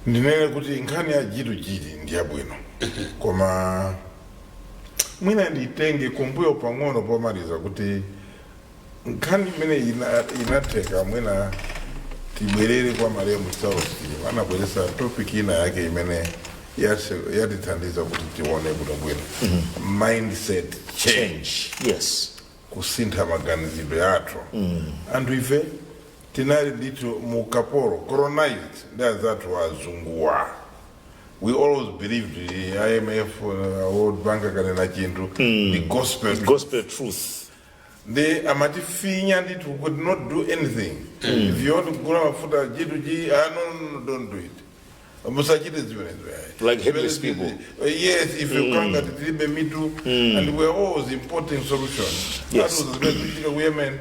ndinene kuti nkhani ya jitujiti ndi yabwino koma mwina nditenge kumbuyo pang'ono pomaliza kuti nkhani imene inatheka mwina tibwerere kwa marehemu Sausi anabweresa topic ina yake imene yatithandiza kuti tione bwino mindset change yes kusintha maganizidwe athu anthu ife tinali ndithu mukapolo colonized ndi azathu wazunguwa we always believed the IMF World Bank kanena chinthu the gospel truth they amatifinya ndithu could not do anything if you want to gula mafuta G2G no don't do it musachite zimenezo like headless people yes if you can't get the middle and we're always importing solutions yes. That was the best women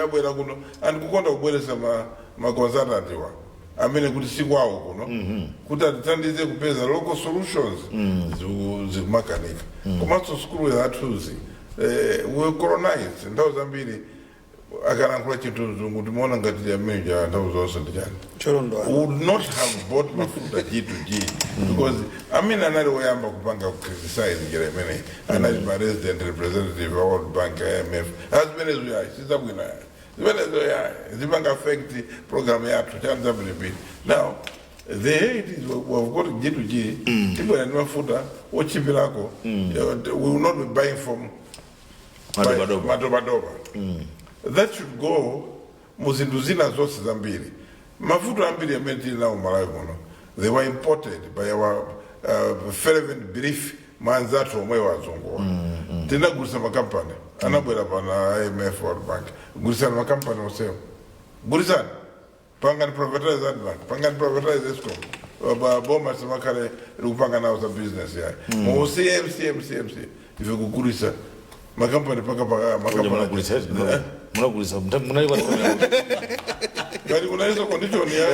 abwera kuno and kukonda kubweresa ma consultant wa amene kuti sikwawo kuno kuti atithandize kupeza local solutions zikumakanika komanso skulu yathuzi we colonized nthawi zambiri akalankhula chituzungu timaona ngati yamenja nthawi zonse ndichani would not have bought mafuta G2G because amene anali woyamba kupanga kucriticize njira imene anali ma resident representative wa World Bank IMF azimenezo yayi sizabwino yayi zimenezo yayi zipanga affect program yathu chanzambiripiri now the hate is we've got G2G tibwera ndi mafuta ochipirako we will not be buying from madobadoba that should go muzinduzina zonse zambiri mafuta ambiri amene tili nawo Malawi muno they were imported by our fervent belief manzathu omwe wazunguwa tinagulisa makampani anabwera pana IMF World Bank gulisana makampani osewo gulisana pangani privatize Adbank pangani privatize Eskom boma simakale likupanga nawo za business yayi mu CMC ife kugulisa makampani paka makampani munagulisa munali kwa gari unaweza condition ya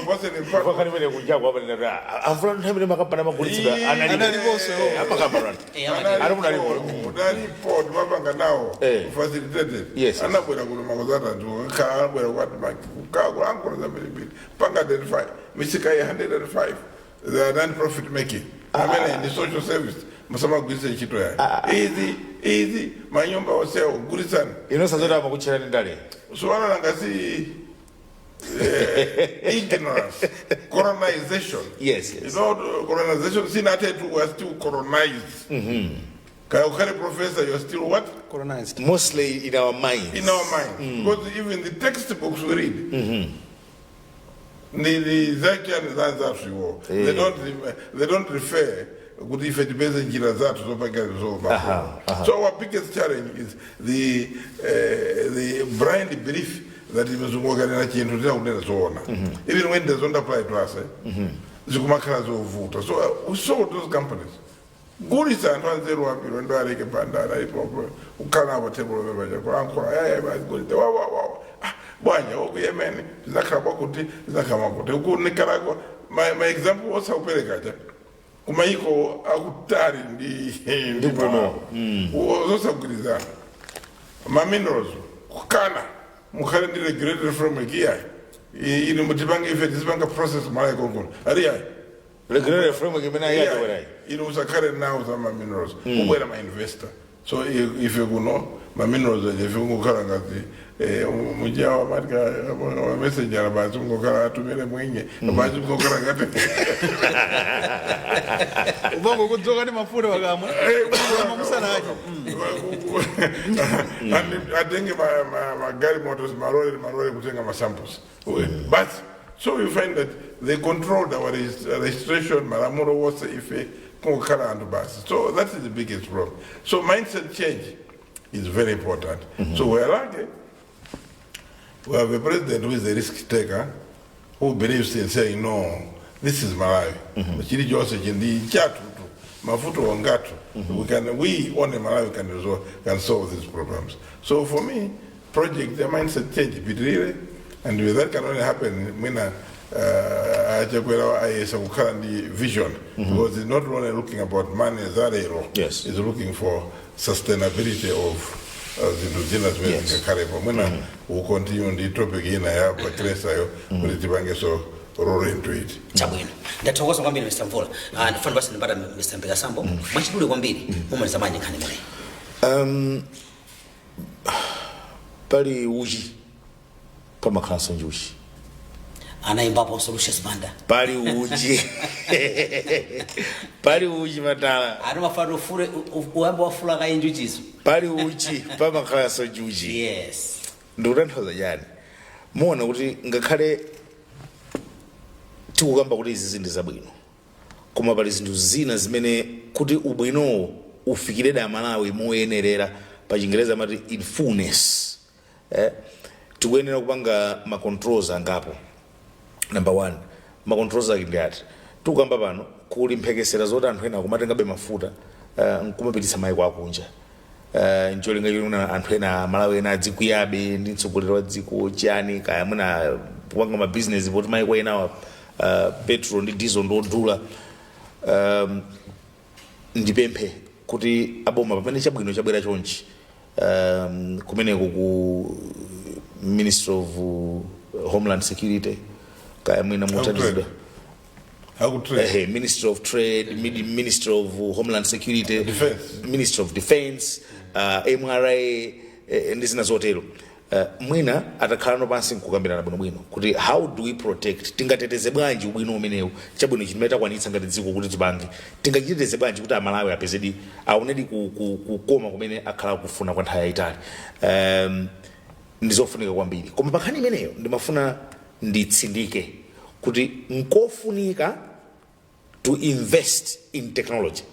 basi ni mpaka fakani mene kunja kwa bane afuna nthamire makampani magulitsidwa analivose amakampani ari munalipo port mapanga nawo facilitated anabwera kuno makozata ndio kabwera kwa bank kwa ankora za mbili panga 35 misika ya 105 the non profit making amene ni social service masama gulisa chito ya easy manyumba oseo gulisana inosazota makuchera ndale so ana ngasi ignorance colonization yes you know colonization sinated we are still colonized kaya professor you are still what colonized mostly in our minds because even the textbooks we read the Zakian Zanzafri they don't refer good if it depends on Girazat so our biggest challenge is the blind belief that it was even when it doesn't apply to us so we saw those companies Gurisa and 101 when I like a bandana ukana wa table bwanya okuyemene zakhabakuti zakamakuti ku Nicaragua my example was how pelekaja kumaiko akutali ndi Malawi zosagwirizana minerals kukana mukhale ndi regulatory framework iyayi ino mutipange ife tisipanga process Malawi konkono ariyayi regulatory framework imene ayachowerai ino usakhale nawo za minerals ubwera ma investor so ife kuno minerals ife kungokhala ngati mujawa matika messenger basi ngokhala atumire mwinye basi ngokhala ngati ubongo kudzoka ndi mafuta wakamwa musanaje atenge magari motors maroli kutenga masamples but so you find that they controlled our registration malamuro wose ife kungokhala anthu basi so that is the biggest problem so mindset change is very important so we are lucky we have a president who is a risk taker who believes in saying no this is Malawi chili chose chindi chatu mafuto wangatu we on Malawi can solve these problems so for me project the mindset change really and that can only happen when IS vision because it's not only looking about money yes. it's looking for sustainability of the who continue the topic in roll into it. Chabwino. Ndathokoza kwambiri Mr. Mvula. Ndifuna basi nipata Mr. Mpeka Sambo. Mwachidule kwambiri mumaliza manje nkhani mune. Pali uji pamakhanso njushi. Anaimbapo solutions banda. Pali uji. Pali uji matala. Mafado fure uambo wafula ka injuchizo. Pali uji pamakhanso njushi. Yes. Nduranthoza yani. Muona kuti ngakhale tikugamba kuti izi zinthu zabwino koma pali zinthu zina zimene kuti ubwinowo ufikire da Malawi moyenerera pa Chingereza amati in fullness tikuyenera kupanga ma controls angapo number 1 ma controls akindati tikugamba pano kuli mphekesera zoti anthu ena kumatengabe mafuta nkumapitisa maiko akunja ncholinga yona anthu ena Malawi ena adzikwiyabe ndi mtsogoleri wa dziko chani kaya muna kupanga ma business poti maiko ena petrol ndi diesel ndodula ndipemphe kuti aboma pamene chabwino chabwera chonchi kumeneko ku Minister of Homeland Security kaya mwina mutandizidwa Minister of Trade, Minister of Homeland Security, Minister of Defense, MRA ndi zina zotero mwina atakhala pansi nkukambirana bwino kuti how do we protect tingateteze bwanji ubwino umenewu chabwino chimeta kwanitsa ngati dziko kuti tipange tingachiteteze bwanji kuti Malawi apezedi aonedi kukoma kumene akhala kufuna kwa nthawi yayitali ndizofunika kwambiri koma pakhani imeneyo ndimafuna nditsindike kuti nkofunika to invest in technology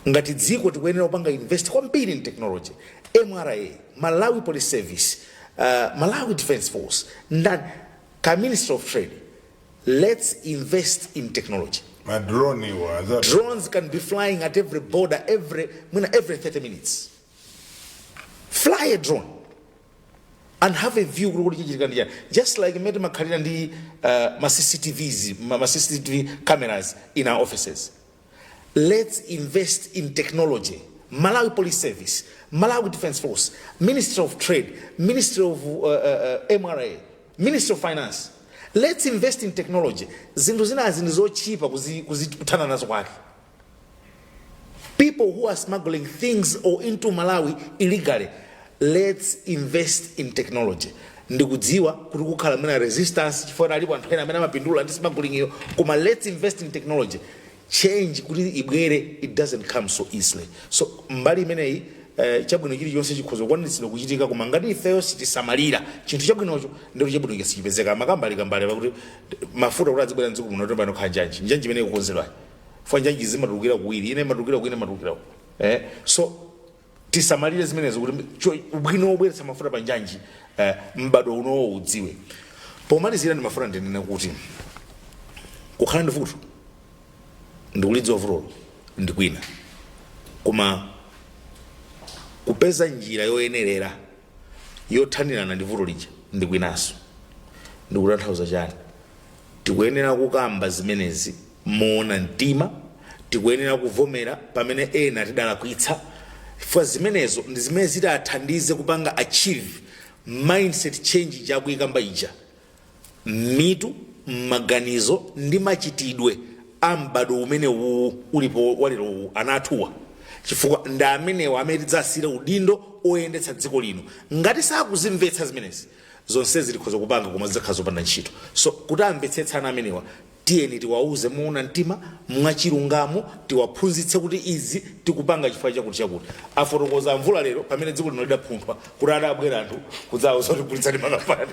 ngati dziko tikuyenera kupanga invest kwambiri in technology MRA, Malawi Police Service, Malawi Defense Force, ka Minister of Trade. Let's invest in technology. My drone was drones can be flying at every border every 30 minutes. Fly a drone and have a view just like made makhalira ndi ma CCTV cameras in our offices. Let's invest in technology. Malawi Police Service, Malawi Defense Force, Minister of Trade, Minister of MRA, Minister of Finance. Let's invest in technology. Zinthu zina zinizochipa kuzikutana nazo kwake. People who are smuggling things or into Malawi illegally, let's invest in technology. Ndikudziwa kuti kukhala mena resistance chifukwa alipo anthu ena amene amapindula ndi smuggling iyo koma let's invest in technology. Change kuti ibwere it doesn't come so easily so mbali imeneyi chabwino chili chonse chikhozo kwanitsidwa kuchitika koma ngati ifeyo sitisamalira chinthu chabwinocho ndiro chabwino chasipezeka makambali pakuti mafuta kuti adzibwera mdziko muno tombano khanjanji njanji imene kukonzedwa fwa njanji zimatulukira kuwiri ine matulukira kuwina matulukira so tisamalire zimenezo kuti ubwino obweretsa mafuta pa njanji mbado unowo udziwe pomalizira ndi mafuta ndinena kuti kukhala ndi vuto ndikulidzi overall ndikwina koma kupeza njira yoyenerera yothanirana ndi vuto lija ndikwinaso ndikutanthauza chani tikuyenera kukamba zimenezi moona mtima, tikuyenera kuvomera pamene ena tidalakwitsa. For zimenezo ndi zimene zitathandize kupanga achieve mindset change chakuyikamba ija mitu maganizo ndi machitidwe ambado umene ulipo walero anathuwa chifukwa ndi amenewo amene tidzasira udindo oyendetsa dziko lino. Ngati sakuzimvetsa zimenezi zonse zilikhoza kupanga koma zidzakhala zopanda ntchito. So kuti amvetsetsana amenewa tiyeni tiwauze moona mtima mwachilungamo, tiwaphunzitse kuti izi tikupanga chifukwa chakuti afotokoza mvula lero pamene dziko lino lidapunthwa kuti adabwera anthu kudzawuza kuti kulitsani makampani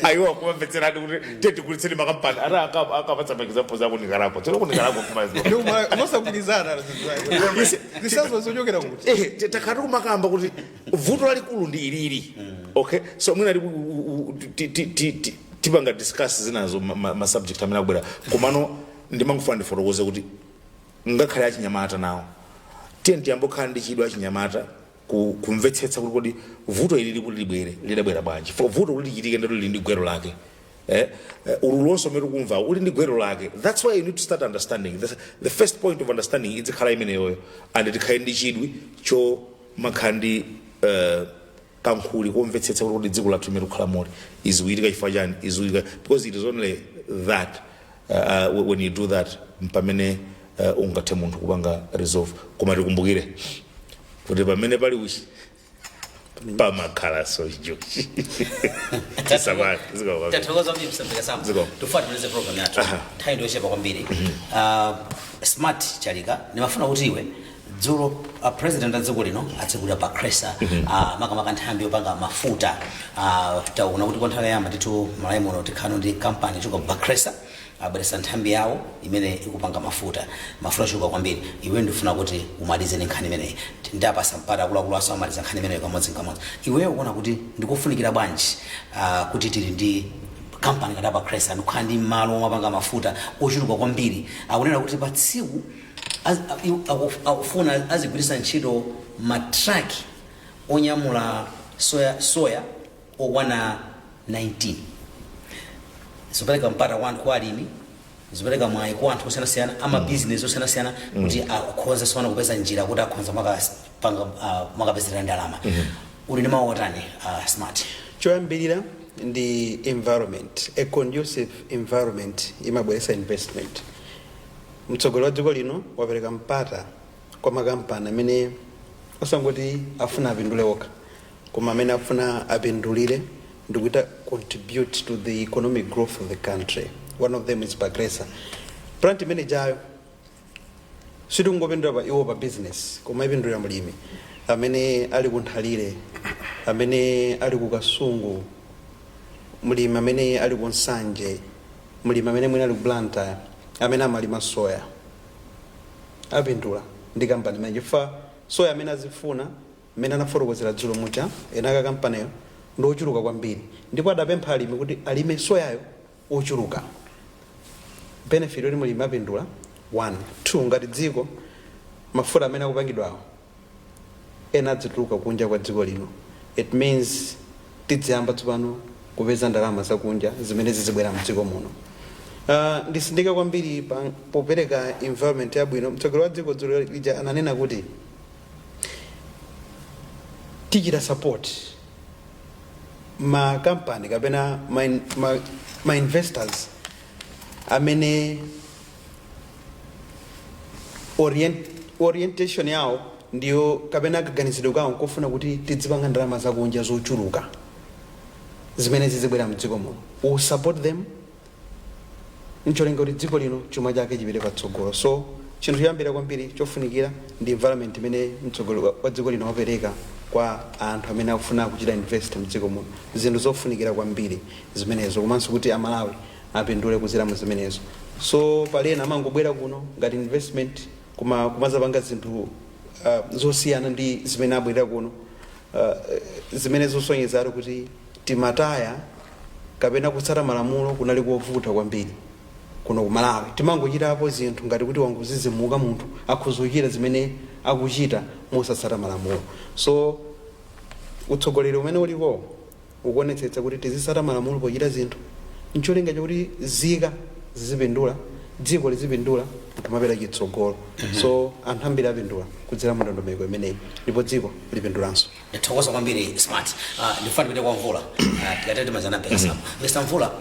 ayiwa kumamvetserani kuti tikulitseni makampani akapatsa makizapo zako nikarapo tsolo kunikarapo umasagwirizana zisazochokera kuti takhati kumakamba kuti vuto lalikulu ndi ilili. Okay, so mwina tipanga discuss zinazo ma subject amene akubwera komano ndimangofuna ndifotokoze kuti ngakhale achinyamata nawo tiyeni tiyambokhala ndi chidwi achinyamata kumvetsetsa kuti kodi vuto ili likuti lidabwera bwanji. For vuto kuti lichitike ndilo lili ndi gwero lake. Ululonso umene ukumva uli ndi gwero lake. That's why you need to start understanding. The first point of understanding is khala imeneyoyo and tikhale ndi chidwi cho makhandi kankhuli kumvetsetsa kuti dziko lathu limene tikukhala moti iziwitika chifukwa chani iziwitika because it is only that when you do that pamene ungathe munthu kupanga resolve. Koma tikumbukire kuti pamene pali uchi pamakhala sojo tisabali tathokoza mimi msambika sana tufuatilize program yathu nthawi ndochepa kwambiri. Smart Chalika nimafuna kuti iwe dzulo president adziko lino atsekula bakresa makamaka nthambi yopanga mafuta taona kuti kwa nthawi yamba titu Malawi muno tikhano ndi company choko bakresa abweresa nthambi yawo imene ikupanga mafuta chuka kwambiri. Iwe ndifuna kuti umalize nkhani imeneyi ndapasa mpata akuluakulu aso amaliza nkhani imeneyi kamodzi. Iweyo ukuona kuti ndikufunikira bwanji kuti tili ndi company ngati bakresa ndikukhala ndi malo omapanga mafuta ochuluka kwambiri akunena kuti pa tsiku akufuna azigwirisa ntchito matraki onyamula soya okwana 19 zipereka mpata wanthu kwa alimi zipereka mwayi kwa anthu osiyanasiyana ama business osiyanasiyana kuti akhoza sona kupeza njira kuti akhoza makapezera ndalama. Uli ndi mawu otani Smart? choyambirira ndi environment, a conducive environment imabweresa investment. Mtsogoleri wa dziko lino wapereka mpata kwa makampani amene osangoti afuna apindule okha koma amene afuna apindulire ndikuita contribute to the economic growth of the country. One of them is bakresa. Plant manager sitingopindula pa iwo pa business koma ipindulira mulimi amene ali kunthalire amene ali kukasungu mulimi amene ali kunsanje mulimi amene mwina ali kublanta amene amalima soya apindula ndi kampani imene chifukwa soya amene azifuna amene anafotokozera dzulo muja enaka kampaniyo ndi ochuluka kwambiri ndipo adapempha alimi kuti alime soyayo ochuluka. Benefit yoti mulimi apindula 1 2 ngati dziko mafuta amene akupangidwawo ena adzituluka kunja kwa dziko lino. It means tidziyamba tsopano kupeza ndalama zakunja zimene zizibwera mdziko muno. Ndisindika kwambiri popereka environment yabwino. Mtsogoleri wa dziko dzulo lija ananena kuti tichita support ma company kapena ma investors amene orientation yawo ndiyo kapena kaganizidwe kawo kofuna kuti tidzipanga ndalama zakunja zochuluka zimene zizibwera mdziko muno. We support them ncholinga kuti dziko lino chuma chake chipite patsogolo. So chinthu choyambira kwambiri chofunikira ndi environment imene mtsogoleri wa dziko lino wapereka kwa anthu amene akufuna kuchita invest mdziko muno. Zinthu zofunikira kwambiri zimenezo komanso kuti amalawi apindule kuzira mu zimenezo. So pali ena amangobwera kuno ngati investment kumazapanga zinthu zosiyana ndi zimene abwera kuno zimene zosonyeza kuti timataya kapena kutsata malamulo kunali kovuta kwambiri kuno ku Malawi. Timangochitapo zinthu ngati kuti wangozizimuka munthu akhuzochita zimene akuchita mosatsata malamulo. So utsogoleri umene ulipo ukuonetsetsa kuti tizitsata malamulo pochita zinthu ncholinga chakuti zika zizipindula dziko lizipindula kumapita chitsogolo so anthu ambiri apindula kudzera mu ndondomeko imeneyi ndipo dziko lipindulanso. Ndithokoza kwambiri Smart. Ndifuna kupita kwa Mvula. Tikatete mazana pesa sama. Mr. Mvula,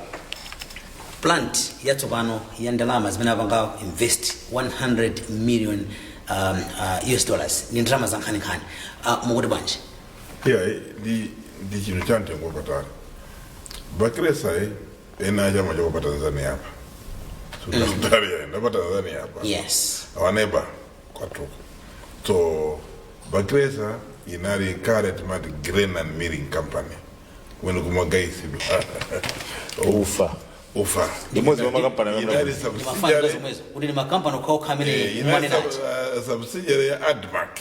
plant yatsopano ya ndalama zimene apanga invest 100 million US dollars ni ndalama za nkhani mukuti bwanji? Yeah, di chino chante ngo patali. Bakresa ena chama cha pa Tanzania hapa. So Tanzania na Tanzania hapa. Yes. Our neighbor kwatuko. So Bakresa inari current mat grain and milling company. When kumagaisi ufa. Ndimozi wa makampani inari subsidiary. Uli makampani kwa kamili mwani nachi. Subsidiary ya Admark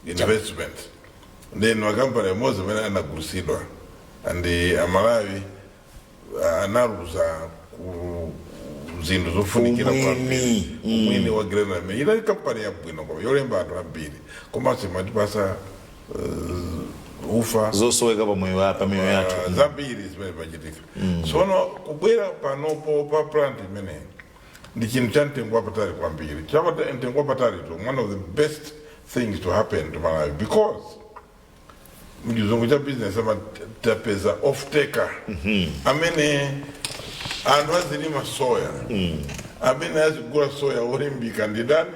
investment. Then wakampani mozi mena anagurusidwa. And Malawi anaruza zindu zofunikira kwa mwini wa grena me ila kampani ya bwino kwa yole mbatu ambiri koma sema tipasa ufa zosoweka pa moyo wapa moyo yatu zambiri zimene pachitika sono kubwera panopo pa plant imene ndi chinthu cha mtengo patali kwambiri chapata mtengo patali to one of the best things to happen to Malawi because mjuzungu cha business ama tapeza off taker amene andu azilima soya amene azigula soya olimbika ndidani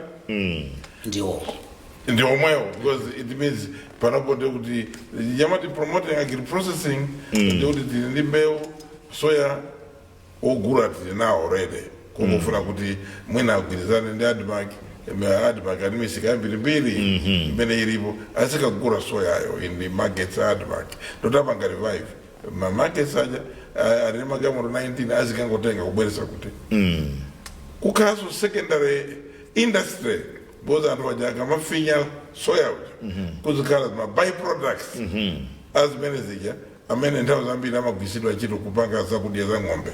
ndio mweo because it means panopo ndio kuti yamati promoting agri processing ndio kuti ndimbewu soya ogula tina already kumufuna kuti mwina agwirizane ndi Admark misika mbiri mbene ilipo asika kugura soya ayo in the markets Admark ndotapanga revive ma markets aja arima gamoro 19 azikangotenga kubweresa kuti kukaso secondary industry boza antu wajaga mafinya soya kuzikala ma byproducts as manager amene nthawi zambiri amagwisidwa chito kupanga zakudya za ng'ombe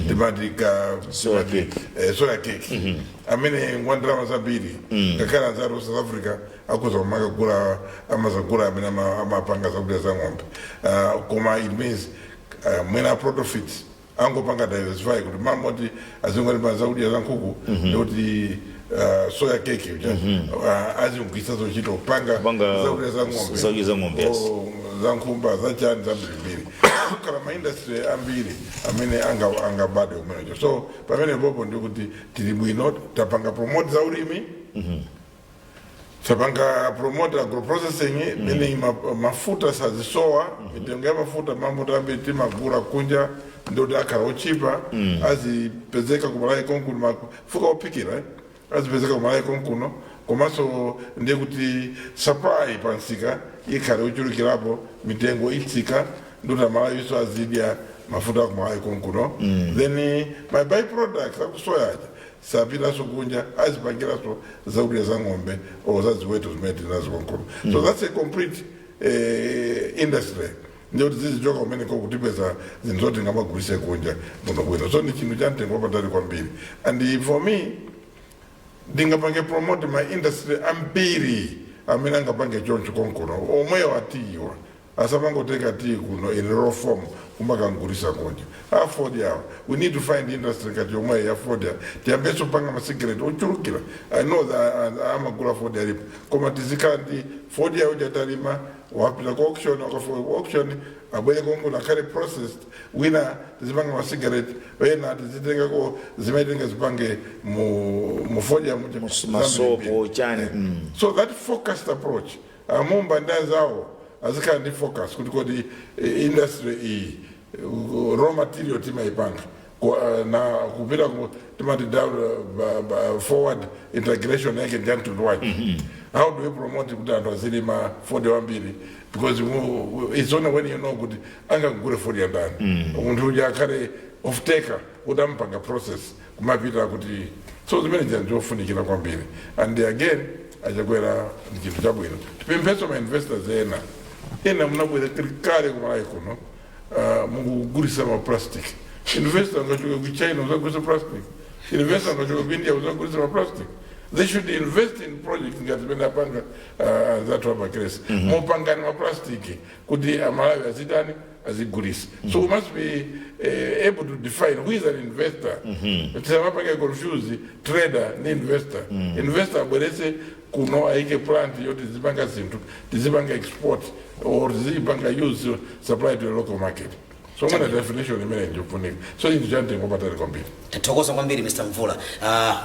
timatika soya cake amene ngwandrama zambiri ngakhala anzaro South Africa akuza kumakagula amazagula amene amapanga zakudya za ng'ombe koma it means mwina profits angopanga diversify kuti mamoti azingolipa zakudya za nkhuku ndikuti soya cake azingwisa zochito kupanga zakudya za ng'ombe za nkhumba za chani za mbiri kukhala ma industry ambiri amene angabade umenecho so pamene popo ndikuti tili bwino tapanga promote za ulimi tapanga promote agroprocessing meaning mafuta sazisowa mitengo ya mafuta mambo tambi timagula kunja ndio akhala ochipa azipezeka kumalayi konkuno mafuka opikira azipezeka kumalayi konkuno komanso ndiye kuti supply pansika ikhale uchulukirapo mitengo itsika nduta Malawi so azidya mafuta kumalayi konkuno then my byproducts akusoyaja sapita so kunja azipangira so zakudya za ng'ombe o zaziweto zimene tinazo konkuno so that's a complete industry ndio zizichoka umene kokutipeza zinthu zoti ngamagulise kunja muno bwino so ndi chinthu cha mtengo wapatali kwambiri and for me ndingapange promote my industry ambiri amene angapange choncho konkuno omweyo atiwa asapangoteka tii kuno in raw form kumakangulisa kunja afford yawo we need to find industry kati omweyo yafford ya tiyambeso panga masigareti ochulukira I know that amagula afford ya lipo koma tizikala ndi Ford yawo jatalima wapita ku auction wakafu auction abwele kongo nakale processed wina zipanga ma cigarette wena tizitenga ko zimetenga zipange mu Ford ya masopo chani so that focused approach amumba ndazao azika ndi focus kuti kodi industry raw material timaipanga na kupita timati down forward integration yake down to the white how do we promote kuti anthu azilima Ford wambiri because it's only when you know kuti angagule Ford ya ndani munthu uja akhale off taker utampanga process kumapita kuti so zimene ndizofunikira kwambiri and again achakwera ndi chinthu chabwino tipempheso ma investors ena munabwera kale kumalayi kuno mukugulisa ma plastic investor ngachoka ku China uzagulisa plastic investor ngachoka ku India uzagulisa ma plastic they should invest in projects ngati zimene apanga zatu abakresi mopangani ma plastic kuti Malawi azitani azigulisa so we must be able to define who is an investor. Tisamapanga confuse trader ni investor. Investor abwerese kuno aike plant yoti zipanga zinthu, tizipanga export or zipanga use supply to the local market. So mwana definition imene njofunika. So into chante ngobatali kwambiri. Tathokoza kwambiri Mr. Mvula.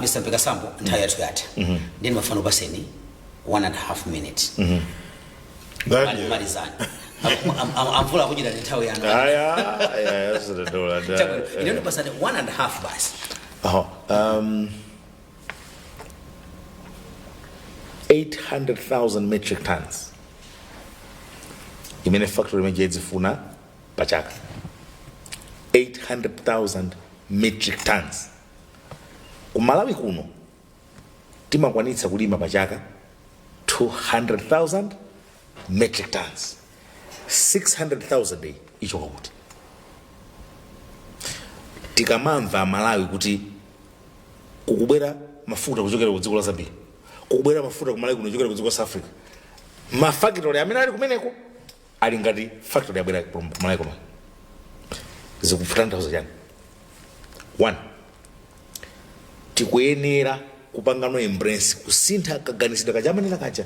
Mr. Mpekasambo nthawi yathu yatha. Ndini mafano paseni 1.5 minutes. That Malizani. Amvula akujira nthawi yanga. Aya, siratola. Ino pasani 1.5 basi. 800,000 metric tons. Imene factory imene yedzifuna pachaka. 800,000 metric tons. Kumalawi kuno timakwanitsa kulima pachaka 200,000 metric tons. 600,000 icho kwakuti. Tikamamva Malawi kuti kukubwera mafuta kuchokera ku dziko la Zambia, kukubwera mafuta ku Malawi kuno kuchokera ku dziko la South Africa, mafactory amene ali kumeneko ali ngati factory yabwera ku Malawi koma zikufutanthauza chani. 1, tikuyenera kupangano embrace kusintha kaganizidwe kachamanena kacha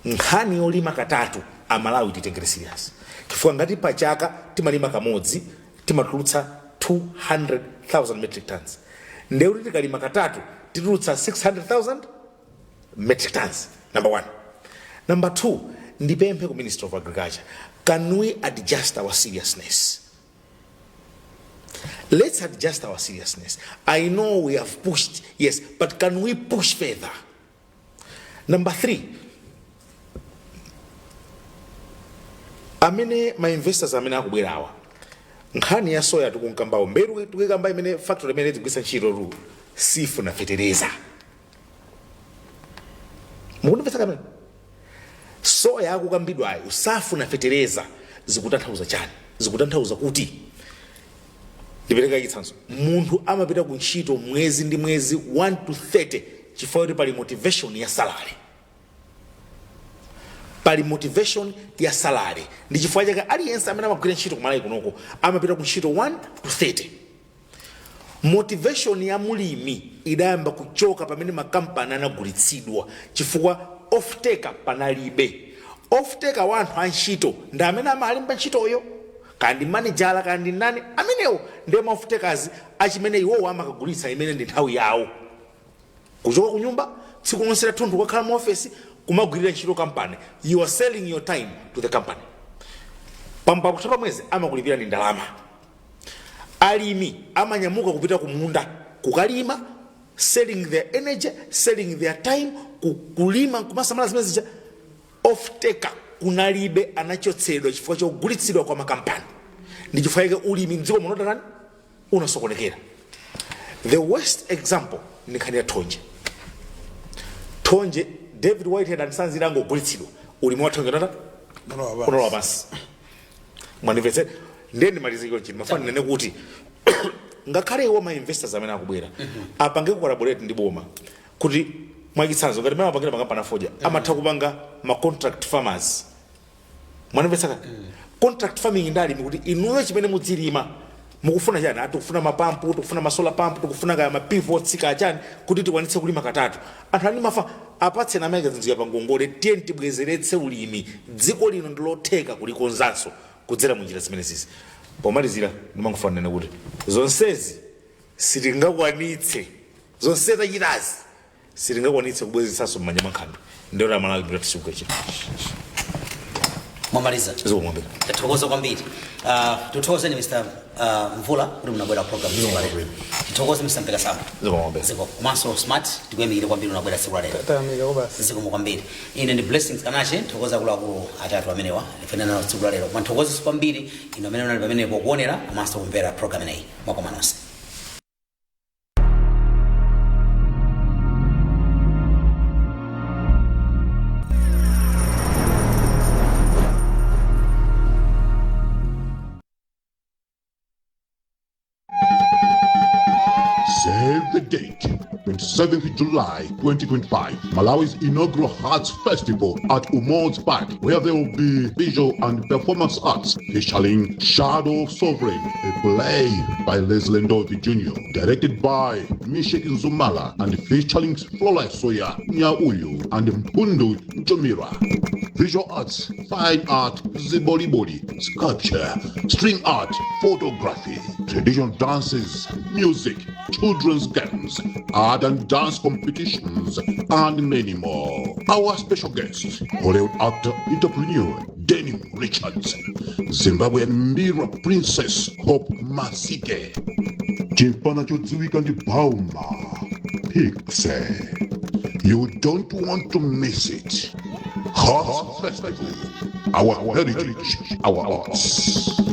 nkhani yolima katatu Amalawi titengere serious. Chifukwa ngati pachaka timalima kamodzi timatulutsa 200,000 metric tons. Ndeuti tikalima katatu titulutsa 600,000 metric tons. Number 1. Number 2, ndipemphe ku Minister of Agriculture. Can we adjust our seriousness? Let's adjust our seriousness. I know we have pushed, yes, but can we push further? Number 3, amene ma investors amene akubwera awa nkhani ya soya tukunkambawo mberu tukikamba imene factory imene tigwisa ntchito ru sifu na fetereza mukundipesa kamene soya akukambidwayo usafu na fetereza zikutanthauza chani? Zikutanthauza kuti ndipereka chitsanzo, munthu amapita ku ntchito mwezi ndi mwezi 1 to 30 chifukwa kuti pali motivation ya salary. Pali motivation ya salary. Ndi chifukwa chake aliyense amene amagwira ntchito ku Malawi kunoko amapita ku ntchito 1 to 30. Motivation ya mulimi idayamba kuchoka pamene makampani anagulitsidwa chifukwa off-taker panalibe. Off-taker wanthu a ntchito ndi amene amalimba ntchitoyo, kandi manager kandi nani amenewo ndiye off-takers achimene iwowo amakagulitsa imene ndi nthawi yawo. Kuchoka ku nyumba tsiku lonse la thunthu kukhala mu office kumagwirira ntchito company. You are selling your time to the company. Pamba kuchapa mwezi amakulipira ndi ndalama. Alimi amanyamuka kupita ku munda kukalima, selling their energy, selling their time, kulima kumasamala zimene zija. Off-taker kunalibe anachotsedwa chifukwa chogulitsidwa kwa makampani. Ndi chifukwa chake ulimi mdziko muno ndani unasokonekera. The worst example ni nkhani ya thonje. Thonje David Whitehead and Sons irango gulitsidwa ulimi wa thonje ndata unowa basi. Mwanimvetse ndeni maliziko chini mafani nene kuti ngakhale iwo ma investors amene akubwera apange ku collaborate ndi boma kuti mwachitsanzo ngati mama apangira makampani afoja amatha kupanga ma contract farmers. Mwanimvetse contract farming ndali kuti inuyo chimene mudzilima mukufuna chani? Atikufuna mapampu, tikufuna masolar pump, tikufuna kaya mapivots kachani kuti tikwanitse kulima katatu. Anthu ani mafa apatse na mega zinziya pangongole tiye tibwezeretse ulimi dziko lino ndilotheka kulikonzanso kudzera munjira zimene zizi. Pomalizira ndimangofuna nene kuti zonsezi sitingakwanitse, zonsezi achitazi sitingakwanitse kubwezeretsanso m'manja mwa nkhandwe. Ndiyo la Malawi bila tisuka chino. Mwamaliza. Zomwambira. Tathokoza kwambiri. Tuthokoze ni Mr. Mvula kuti munabwera program lero. Tuthokoze Mr. Mpekasambo. Zomwambira. Ziko Maso Smart tikuyemikira kwambiri unabwera siku la lero. Tatamika obasi. Ziko kwambiri. Ine ndi Blessings Kanache thokoza kula atatu amenewa ifanana siku la lero. Mwathokoza kwambiri ino amene unali pamene pokuonera Maso kumvera program ineyi. Mwakoma nonse. Say Save the date, 27th July 2025, Malawi's inaugural Arts Festival at Umo's Park, where there will be visual and performance arts featuring Shadow of Sovereign, a play by Leslie Ndovi Jr., directed by Mishek Nzumala and featuring Flora Soya Nyauyu and Mpundu Njomira. Visual arts, fine art, ziboliboli, sculpture, string art, photography, traditional dances, music, children's games, art and dance competitions, and many more. Our special guest, Hollywood actor, entrepreneur, Denny Richards, Zimbabwean Mira Princess Hope Masike, Chimfana Chodziwika ndi Bauma, Pixie. You don't want to miss it. Heart Festival, our heritage, our arts.